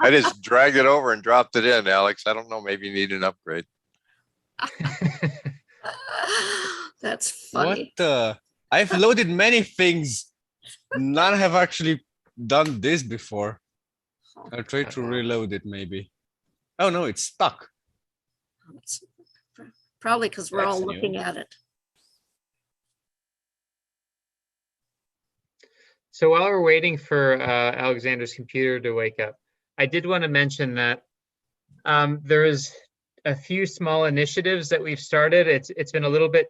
I just dragged it over and dropped it in, Alex. I don't know. Maybe you need an upgrade. That's What funny. the? I've loaded many things. None have actually done this before. I'll try to reload it maybe. Oh no, it's stuck. It's probably because we're all That's new. looking at it. So while we're waiting for Alexander's computer to wake up, I did want to mention that there is a few small initiatives that we've started. It's been a little bit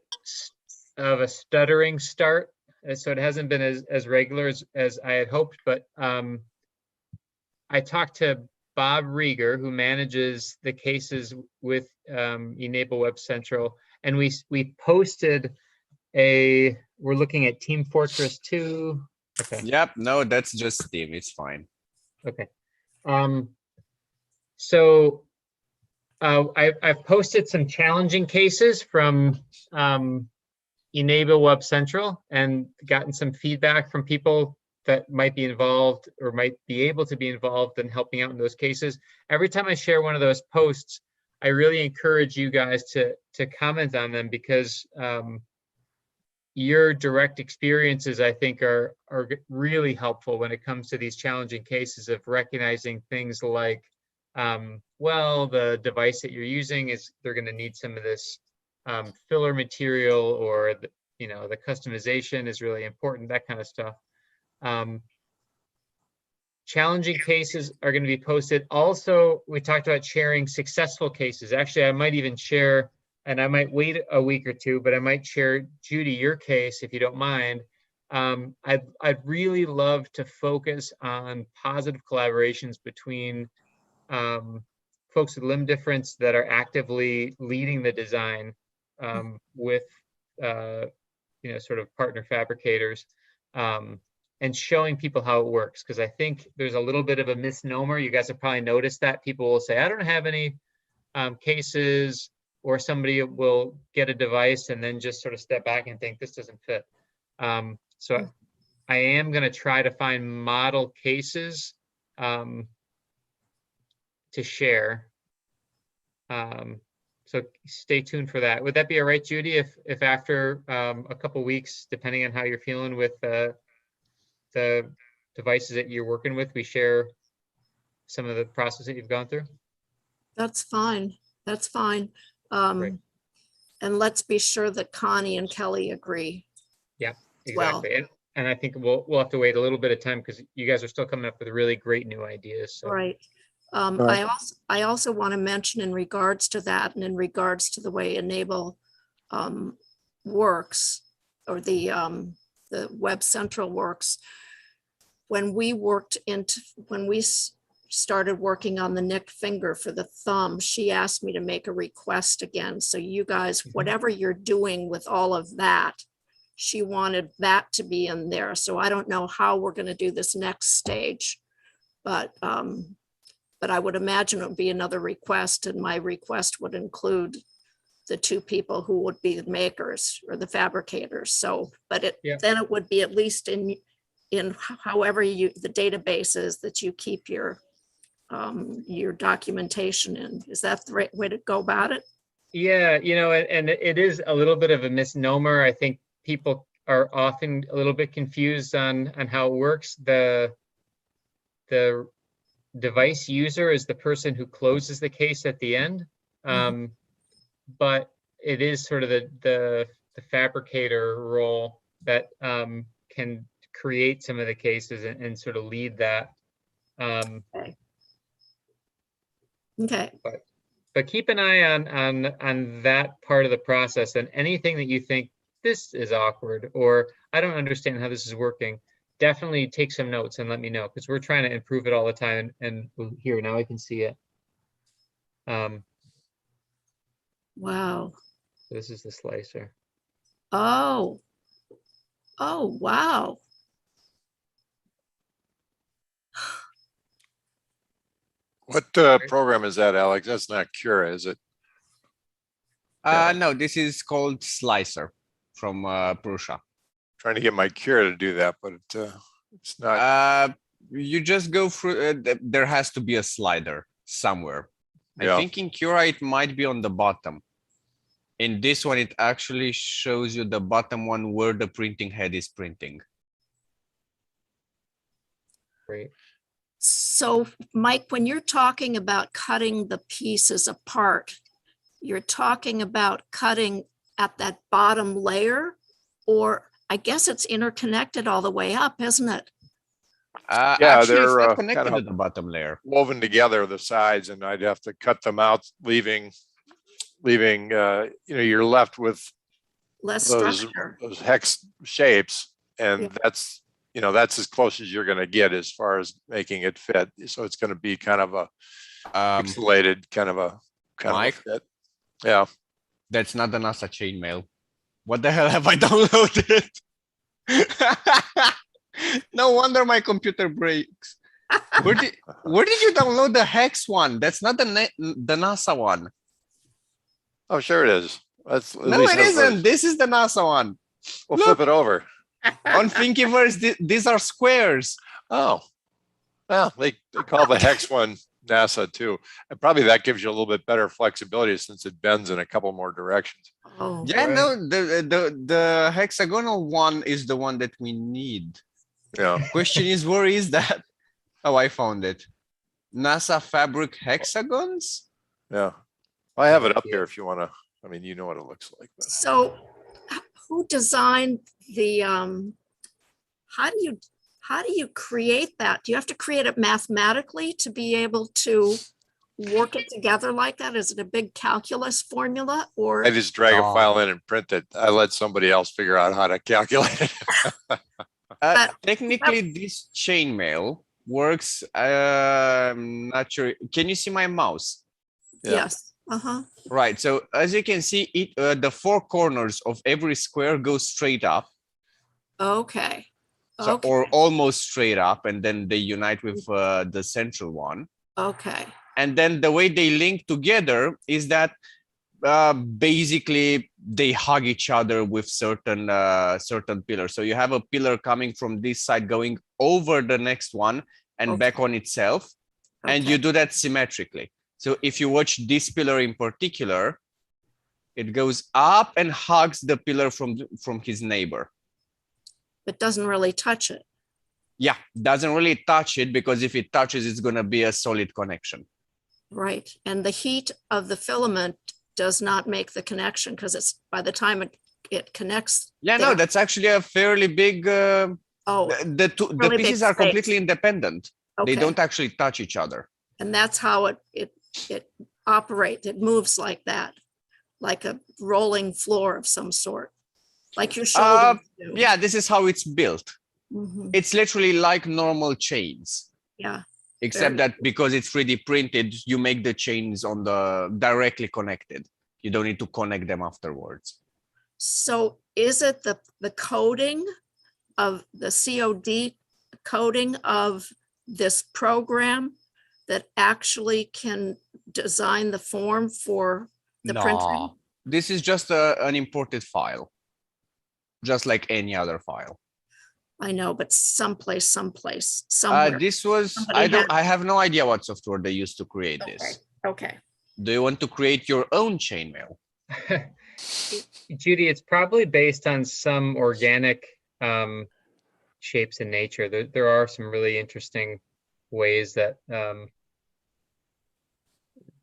of a stuttering start, so it hasn't been as regular as I had hoped. But I talked to Bob Rieger, who manages the cases with e-NABLE Web Central, and we posted we're looking at Team Fortress 2. Okay. Yep, no, that's just Steam. It's fine. Okay. So I've posted some challenging cases from e-NABLE Web Central and gotten some feedback from people that might be involved or might be able to be involved in helping out in those cases. Every time I share one of those posts, I really encourage you guys to comment on them, because your direct experiences, I think, are really helpful when it comes to these challenging cases of recognizing things like, well, the device that you're using they're going to need some of this filler material, or the customization is really important, that kind of stuff. Challenging cases are going to be posted. Also, we talked about sharing successful cases. Actually, I might even share, and I might wait a week or two, but I might share, Judy, your case, if you don't mind. I'd really love to focus on positive collaborations between folks with limb difference that are actively leading the design with sort of partner fabricators, and showing people how it works. Because I think there's a little bit of a misnomer. You guys have probably noticed that people will say, I don't have any cases, or somebody will get a device and then just sort of step back and think this doesn't fit. So I am going to try to find model cases to share. So stay tuned for that. Would that be all right, Judy, if after a couple weeks, depending on how you're feeling with the devices that you're working with, we share some of the process that you've gone through? That's fine. That's fine. Great. And let's be sure that Connie and Kelly agree. Yeah, well. exactly. And I think we'll have to wait a little bit of time, because you guys are still coming up with really great new ideas. So. Right. Right. I also want to mention, in regards to that, and in regards to the way e-NABLE works, or the Web Central works, when we started working on the nicked finger for the thumb, she asked me to make a request again. So you guys, whatever you're doing with all of that, she wanted that to be in there. So I don't know how we're going to do this next stage, but I would imagine it would be another request, and my request would include the two people who would be the makers or the fabricators. So, but then it would be at least in however the database is that you keep your documentation in. Is that the right way to go about it? Yeah, and it is a little bit of a misnomer. I think people are often a little bit confused on how it works. The device user is the person who closes the case at the end, but it is sort of the fabricator role that can create some of the cases and sort of lead that. Okay. But keep an eye on that part of the process, and anything that you think this is awkward, or I don't understand how this is working, definitely take some notes and let me know, because we're trying to improve it all the time. And here, now I can see it. Wow. This is the slicer. Oh, wow. What program is that, Alex? That's not Cura, is it? No, this is called Slicer from Prusa. Trying to get my Cura to do that, but it's not. You just go through. There has to be a slider somewhere. Yeah. I think in Cura it might be on the bottom. In this one, it actually shows you the bottom one where the printing head is printing. Great. So, Mike, when you're talking about cutting the pieces apart, you're talking about cutting at that bottom layer, or I guess it's interconnected all the way up, isn't it? Yeah, Actually, it's they're not connected kind to of the bottom layer. woven together, the sides, and I'd have to cut them out, leaving you're left with Less those structure. hex shapes, and Yeah. that's as close as you're going to get as far as making it fit. So it's going to be kind of a pixelated kind of a Mike? fit. Yeah. That's not the NASA chainmail. What the hell have I downloaded? No wonder my computer breaks. Where did you download the hex one? That's not the NASA one. Oh, sure it is. No, it isn't. This is the NASA one. We'll Look. flip it over. On Thingiverse, these are squares. Oh, well, they call the hex one NASA too. And probably that gives you a little bit better flexibility since it bends in a couple more directions. Oh, Yeah, Right. no, the hexagonal one is the one that we need. Yeah. Question is, where is that? Oh, I found it. NASA fabric hexagons? Yeah. I have it up here if you want to, I mean, you know what it looks like. But. so who designed the, how do you create that? Do you have to create it mathematically to be able to work it together like that? Is it a big calculus formula or? I just drag a Oh. file in and print it. I let somebody else figure out how to calculate it. But- Technically, this chainmail works. I'm not sure. Can you see my mouse? Yeah. Yes, Right. So as you can see, the four corners of every square go straight up. okay. So, or almost straight up, and then they unite with the central one. Okay, And then the way they link together is that basically they hug each other with certain pillars. So you have a pillar coming from this side going over the next one and back on itself, and you do that symmetrically. So if you watch this pillar in particular, it goes up and hugs the pillar from his neighbor. It doesn't really touch it. Yeah, doesn't really touch it, because if it touches, it's going to be a solid connection. Right, and the heat of the filament does not make the connection because it's by the time it connects. Yeah, no, there- that's actually a fairly big. Oh, The really big pieces are space. completely independent. They okay. don't actually touch each other. And that's how it operates. It moves like that, like a rolling floor of some sort, like your shoulders do. Yeah, this is how it's built. Mhm. It's literally like normal chains, Yeah, except Very that because it's 3D printed, you make the chains on the directly connected. You don't need to connect them afterwards. so is it the coding of the COD coding of this program that actually can design the form for the printing? This is just an imported file, just like any other file. I know, but someplace, somewhere. This was, Somebody I have no idea what software they used to create Okay, this. okay. Do you want to create your own chainmail? Judy, it's probably based on some organic shapes in nature. There are some really interesting ways that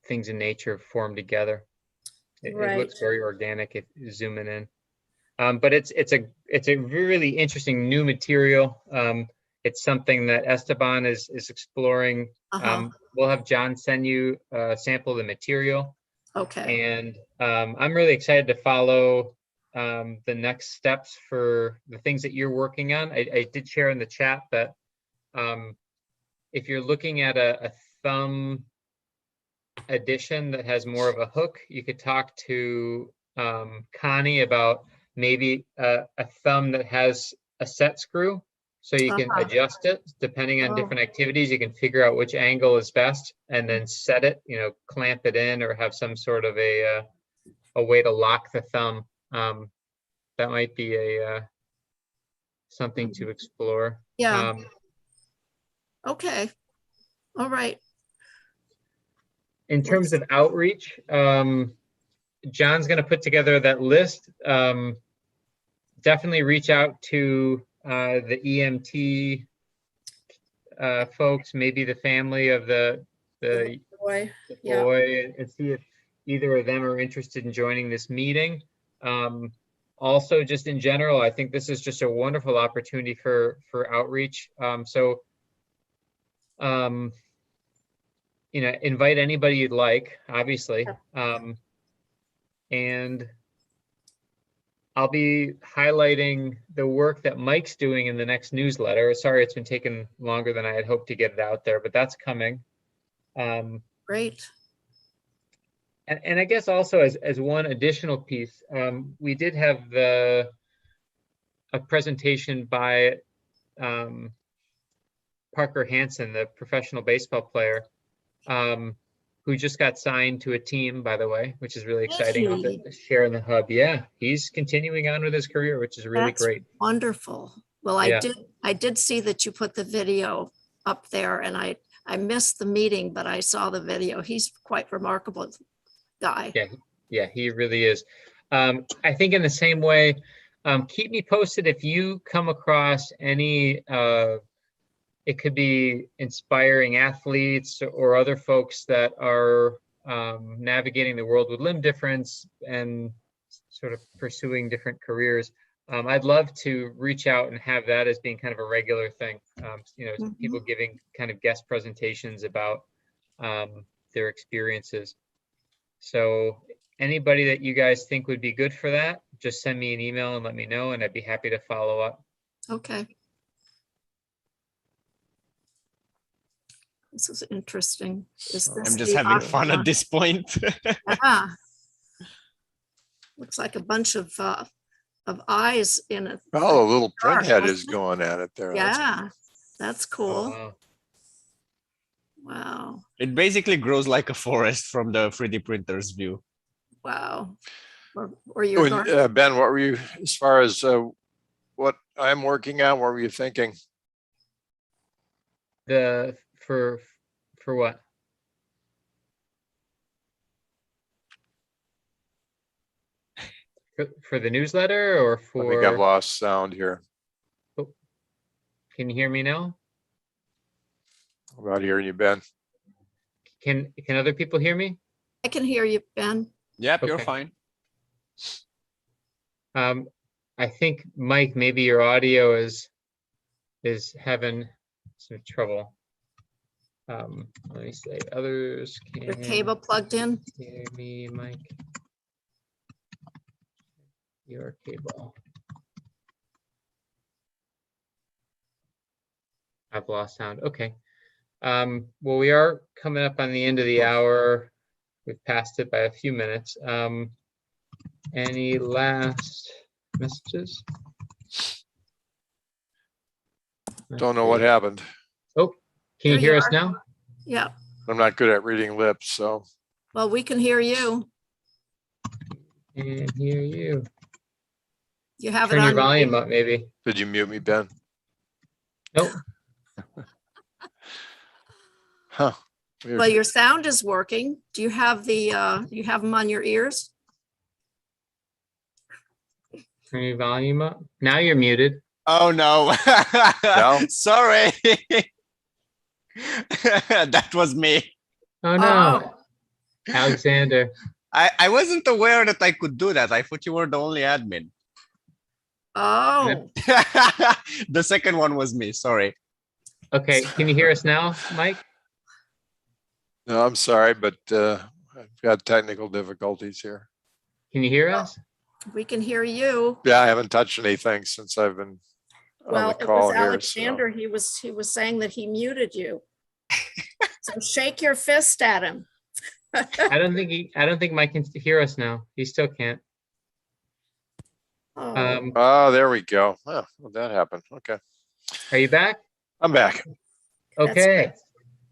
things in nature form together. It looks Right. very organic if you zoom in. But it's a really interesting new material. It's something that Esteban is exploring. We'll have John send you a sample of the material. Okay, And I'm really excited to follow the next steps for the things that you're working on. I did share in the chat that if you're looking at a thumb edition that has more of a hook, you could talk to Connie about maybe a thumb that has a set screw. So you can adjust it depending on different activities. You can figure out which angle is best and then set it, clamp it in or have some sort of a way to lock the thumb. That might be something to explore. yeah. Okay, all right. In terms of outreach, John's going to put together that list. Definitely reach out to the EMT folks, maybe the family of the Boy, yeah. boy, and see if either of them are interested in joining this meeting. Also, just in general, I think this is just a wonderful opportunity for outreach. Invite anybody you'd like, obviously. And I'll be highlighting the work that Mike's doing in the next newsletter. Sorry, it's been taking longer than I had hoped to get it out there, but that's coming. Great. And I guess also as one additional piece, we did have a presentation by Parker Hansen, the professional baseball player. who just got signed to a team, by the way, which is really Did exciting. I'll he? share in the hub. Yeah, he's continuing on with his career, which is really That's great. wonderful. Well, Yeah. I did see that you put the video up there, and I missed the meeting, but I saw the video. He's quite remarkable guy. Yeah, he really is. I think in the same way, keep me posted if you come across any, it could be inspiring athletes or other folks that are navigating the world with limb difference and sort of pursuing different careers. I'd love to reach out and have that as being kind of a regular thing. People giving kind of guest presentations about their experiences. So anybody that you guys think would be good for that, just send me an email and let me know, and I'd be happy to follow up. Okay. This is interesting. I'm just having fun at this point. Yeah. Looks like a bunch of eyes in it. Oh, a little Dark, printhead wasn't is it? going at it there. That's Yeah, that's cool. Wow. Wow. It basically grows like a forest from the 3D printer's view. Wow. Or your garden. Ben, what were you, as far as what I'm working on, what were you thinking? For what? For the newsletter or I think I've for, lost sound here. can you hear me now? I'm not hearing you, Ben. Can other people hear me? I can hear you, Ben. Yep, you're Okay. fine. I think, Mike, maybe your audio is having some trouble. Let me say, others Your can cable plugged in? hear me, Mike. Your cable. I've lost sound. Okay. Well, we are coming up on the end of the hour. We've passed it by a few minutes. Any last messages? Don't know what happened. Oh, can you There hear you us are. now? Yeah. I'm not good at reading lips, so. Well, we can hear you. And hear you. You have Turn it your on. volume up, maybe. Did you mute me, Ben? Nope. Huh. Weird. Well, your sound is working. Do you have you have them on your ears? Turn your volume up. Now you're muted. Oh no. No? Sorry. That was me. Oh no, Alexander. I wasn't aware that I could do that. I thought you were the only admin. Oh, The second one was me. Sorry. Okay, can you hear us now, Mike? No, I'm sorry, but I've got technical difficulties here. Can you hear us? we can hear you. Yeah, I haven't touched anything since I've been on Well, the it call was here. Alexander. He was saying that he muted you. So shake your fist at him. I don't think Mike can hear us now. He still can't. Oh, Oh, there we go. Oh, well, that happened. Okay. Are you back? I'm back. Okay,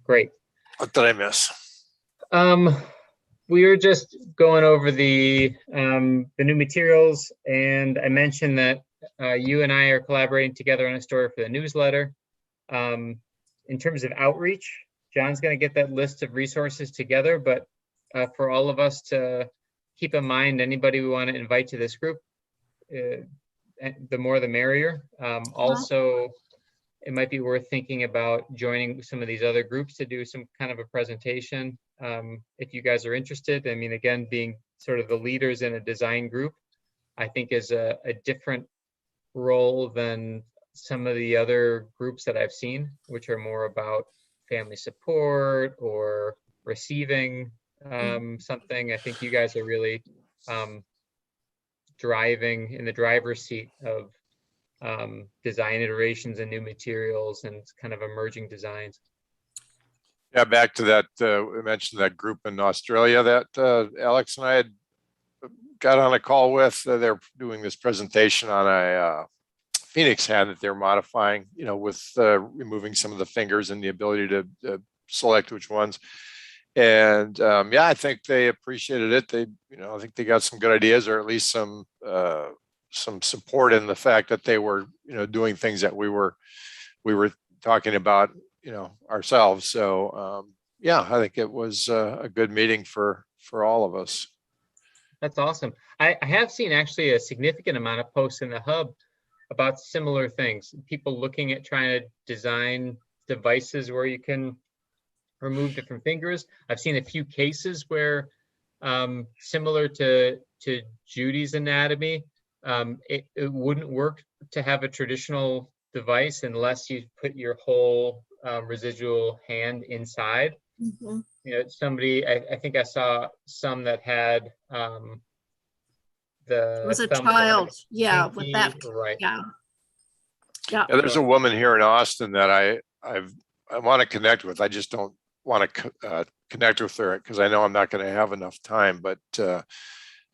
great. What did I miss? We were just going over the new materials, and I mentioned that you and I are collaborating together on a story for the newsletter. In terms of outreach, John's going to get that list of resources together, but for all of us to keep in mind, anybody we want to invite to this group, the more the merrier. Also, it might be worth thinking about joining some of these other groups to do some kind of a presentation. If you guys are interested, I mean, again, being sort of the leaders in a design group, I think is a different role than some of the other groups that I've seen, which are more about family support or receiving something. I think you guys are really driving in the driver's seat of design iterations and new materials and kind of emerging designs. Yeah, back to that, we mentioned that group in Australia that Alex and I had got on a call with. They're doing this presentation on a Phoenix hand that they're modifying, with removing some of the fingers and the ability to select which ones. And yeah, I think they appreciated it. They, I think they got some good ideas, or at least some support in the fact that they were, doing things that we were talking about, ourselves. So yeah, I think it was a good meeting for all of us. That's awesome. I have seen actually a significant amount of posts in the hub about similar things. People looking at trying to design devices where you can remove different fingers. I've seen a few cases where similar to Judy's anatomy, it wouldn't work to have a traditional device unless you put your whole residual hand inside. Mhm. Somebody, I think I saw some that had the It was a thumb child, yeah, with pinky, that, right. yeah. Yeah, Yeah, there's a woman here in Austin that I want to connect with. I just don't want to connect with her because I know I'm not going to have enough time. But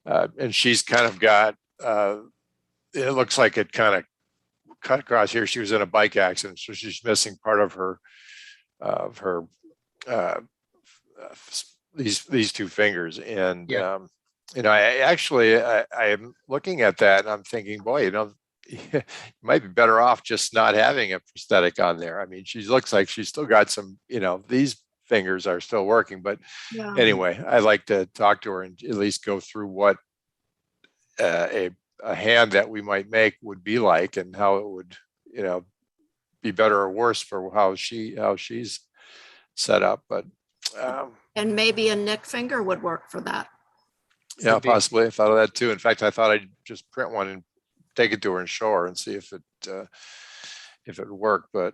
and she's kind of got. It looks like it kind of cut across here. She was in a bike accident, so she's missing part of her these two fingers. And Yeah. I am looking at that and I'm thinking, boy, you might be better off just not having a prosthetic on there. I mean, she looks like she's still got some, these fingers are still working. But yeah. anyway, I'd like to talk to her and at least go through what a hand that we might make would be like, and how it would, be better or worse for how she's set up. But And maybe a Nick finger would work for that. yeah, Could be. possibly. I thought of that too. In fact, I thought I'd just print one and take it to her and show her and see if it worked. But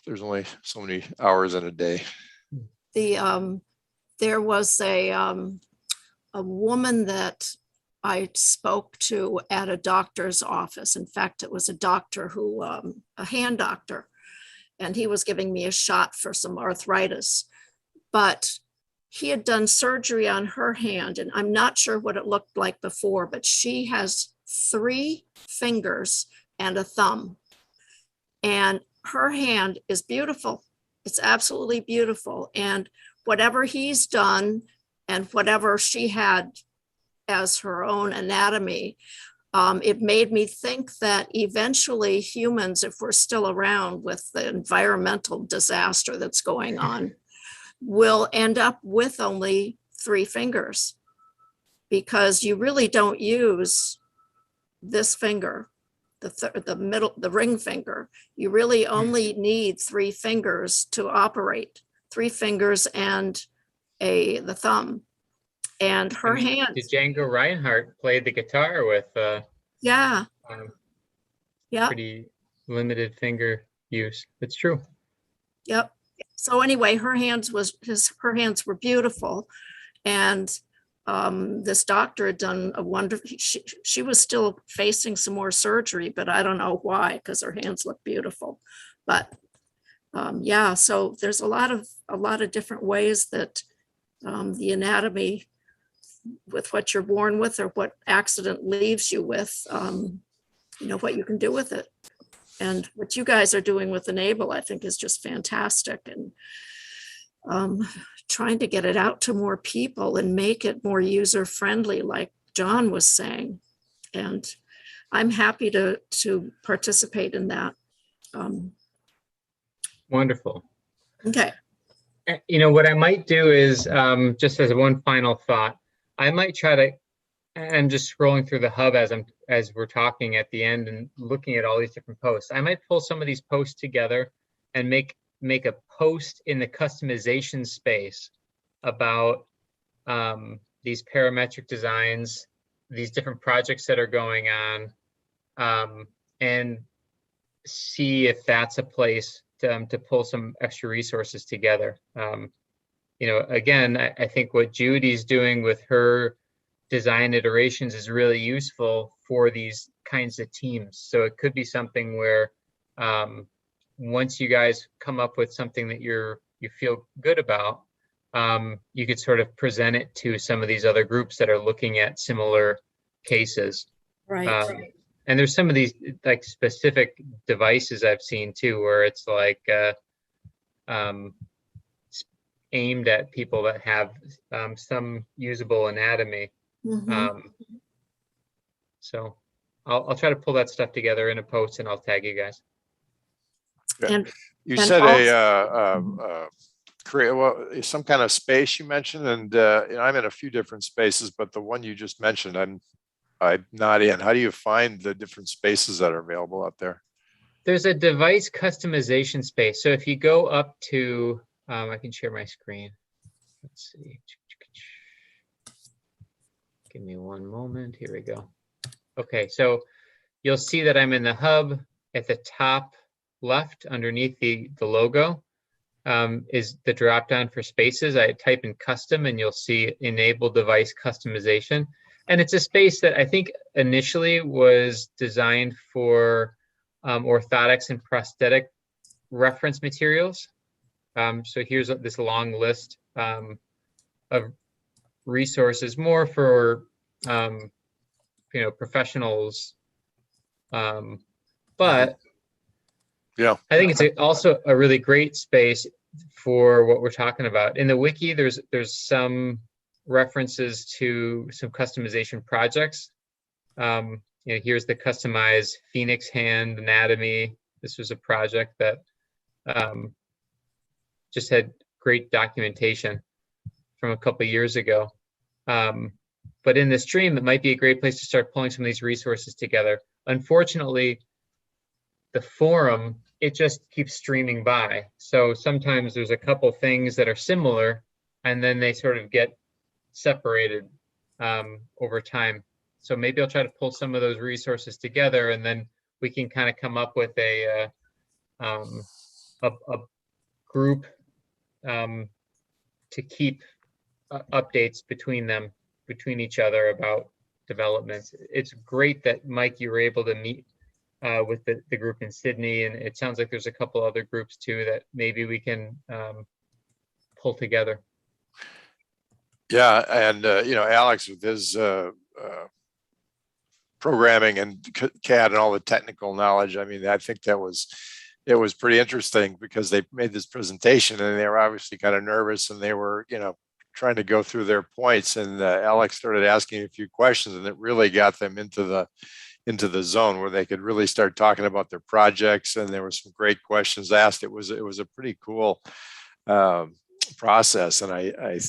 there's only so many hours in a day. There was a woman that I spoke to at a doctor's office. In fact, it was a doctor who, a hand doctor, and he was giving me a shot for some arthritis. But he had done surgery on her hand, and I'm not sure what it looked like before, but she has 3 fingers and a thumb. And her hand is beautiful. It's absolutely beautiful. And whatever he's done and whatever she had as her own anatomy, it made me think that eventually humans, if we're still around with the environmental disaster that's going on, will end up with only 3 fingers, because you really don't use this finger, the middle, the ring finger. You really only need 3 fingers to operate, 3 fingers and the thumb. And her hand. Django Reinhardt played the guitar with Yeah. Yeah. pretty limited finger use. It's true. Yep. So anyway, her hands were beautiful, and this doctor had done a wonderful. She was still facing some more surgery, but I don't know why, because her hands look beautiful. But yeah, so there's a lot of different ways that the anatomy, with what you're born with or what accident leaves you with, what you can do with it. And what you guys are doing with e-NABLE, I think, is just fantastic. And trying to get it out to more people and make it more user friendly, like John was saying. And I'm happy to participate in that. Wonderful. Okay. What I might do is, just as one final thought, I might try to, I'm just scrolling through the hub as we're talking at the end and looking at all these different posts. I might pull some of these posts together and make a post in the customization space about these parametric designs, these different projects that are going on, and see if that's a place to pull some extra resources together. Again, I think what Judy's doing with her design iterations is really useful for these kinds of teams. So it could be something where once you guys come up with something that you feel good about, you could sort of present it to some of these other groups that are looking at similar cases. Right. And there's some of these like specific devices I've seen too, where it's like aimed at people that have some usable anatomy. Mhm. So I'll try to pull that stuff together in a post and I'll tag you guys. And You and said also- create some kind of space you mentioned, and I'm in a few different spaces, but the one you just mentioned, I'm not in. How do you find the different spaces that are available out there? There's a device customization space. So if you go up to, I can share my screen. Let's see. Give me one moment. Here we go. Okay, so you'll see that I'm in the hub at the top left underneath the logo is the drop down for spaces. I type in custom and you'll see enable device customization. And it's a space that I think initially was designed for orthotics and prosthetic reference materials. So here's this long list of resources more for professionals. But Yeah, I think it's also a really great space for what we're talking about. In the wiki, there's some references to some customization projects. Here's the customized Phoenix hand anatomy. This was a project that just had great documentation from a couple of years ago. But in the stream, it might be a great place to start pulling some of these resources together. Unfortunately, the forum, it just keeps streaming by. So sometimes there's a couple things that are similar and then they sort of get separated over time. So maybe I'll try to pull some of those resources together and then we can kind of come up with a group to keep updates between each other about developments. It's great that Mike, you were able to meet with the group in Sydney, and it sounds like there's a couple other groups too that maybe we can pull together. yeah, and Alex with his programming and CAD and all the technical knowledge. I mean, I think it was pretty interesting because they made this presentation and they were obviously kind of nervous and they were trying to go through their points, and Alex started asking a few questions and it really got them into the zone where they could really start talking about their projects, and there were some great questions asked. It was a pretty cool process, and I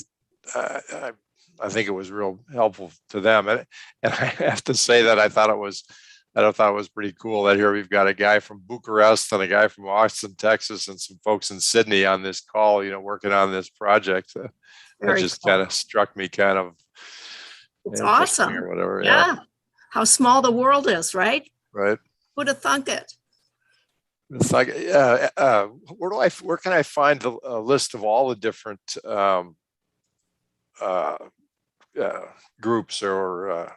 think it was real helpful to them, and I have to say that I thought it was pretty cool that here we've got a guy from Bucharest and a guy from Austin, Texas, and some folks in Sydney on this call, working on this project. That just kind of struck me kind of. It's awesome. Or whatever. Yeah. How small the world is, right? Right. Who'd have thunk it? It's like, where can I find a list of all the different groups or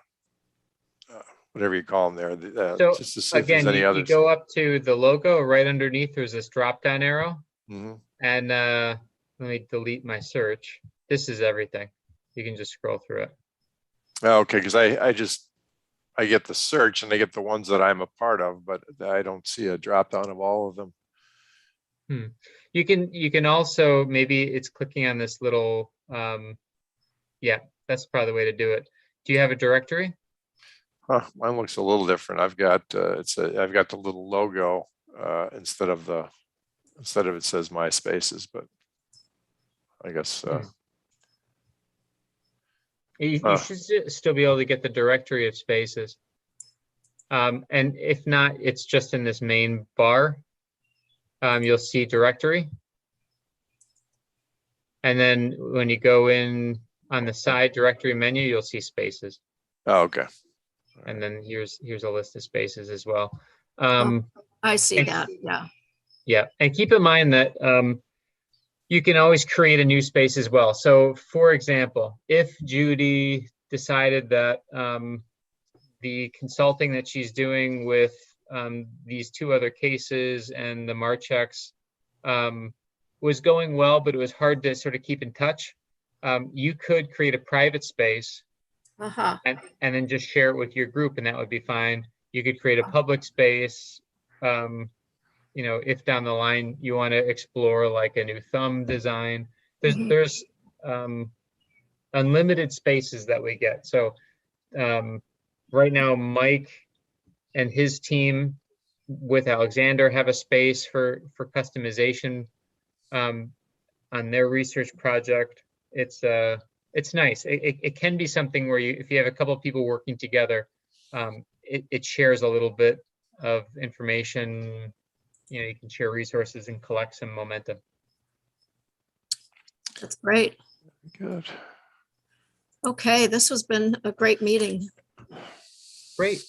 whatever you call them there? So just to see if again, there's any you others. go up to the logo right underneath. There's this drop down arrow, and let me delete my search. This is everything. You can just scroll through it. Okay, because I get the search and I get the ones that I'm a part of, but I don't see a drop down of all of them. You can also, maybe it's clicking on this little, yeah, that's probably the way to do it. Do you have a directory? Mine looks a little different. I've got I've got the little logo instead of it says My Spaces, but I guess you should still be able to get the directory of spaces. And if not, it's just in this main bar. You'll see directory. And then when you go in on the side directory menu, you'll see spaces. Oh, okay. And then here's a list of spaces as well. I see that. Yeah. Yeah. And keep in mind that you can always create a new space as well. So for example, if Judy decided that the consulting that she's doing with these two other cases and the Marchex was going well, but it was hard to sort of keep in touch, you could create a private space and then just share it with your group, and that would be fine. You could create a public space. If down the line you want to explore like a new thumb design, there's unlimited spaces that we get. So right now, Mike and his team with Alexander have a space for customization on their research project. It's nice. It can be something where if you have a couple of people working together, it shares a little bit of information. You can share resources and collect some momentum. That's great. Good. Okay, this has been a great meeting. Great.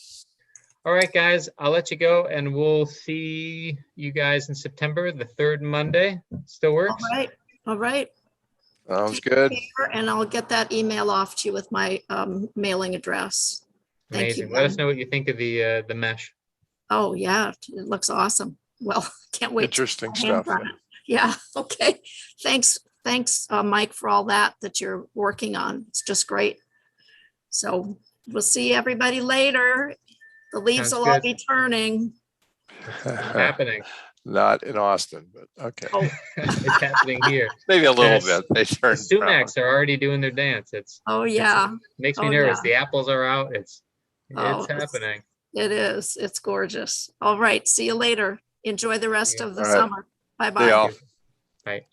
All right, guys, I'll let you go and we'll see you guys in September, the third Monday. Still works? All right, all right. Sounds good. And I'll get that email off to you with my mailing address. Thank you. Amazing. Let us Ben. know what you think of the mesh. Oh, yeah, it looks awesome. Well, can't wait. to Interesting put my hands stuff. on it. Yeah, okay. Thanks, Mike, for all that you're working on. It's just great. So we'll see everybody later. The leaves Sounds will all good. be turning. Happening. Not in Austin, but okay. Oh, It's happening here. Maybe a little Yes. bit. They The turn brown. sumacs are already doing their dance. oh yeah, Makes me Oh, nervous. yeah. The apples are out. It's Oh, it's- happening. it is. It's gorgeous. All right, see you later. Enjoy the rest Yeah. of the All right. summer. See Bye-bye. y'all. Bye.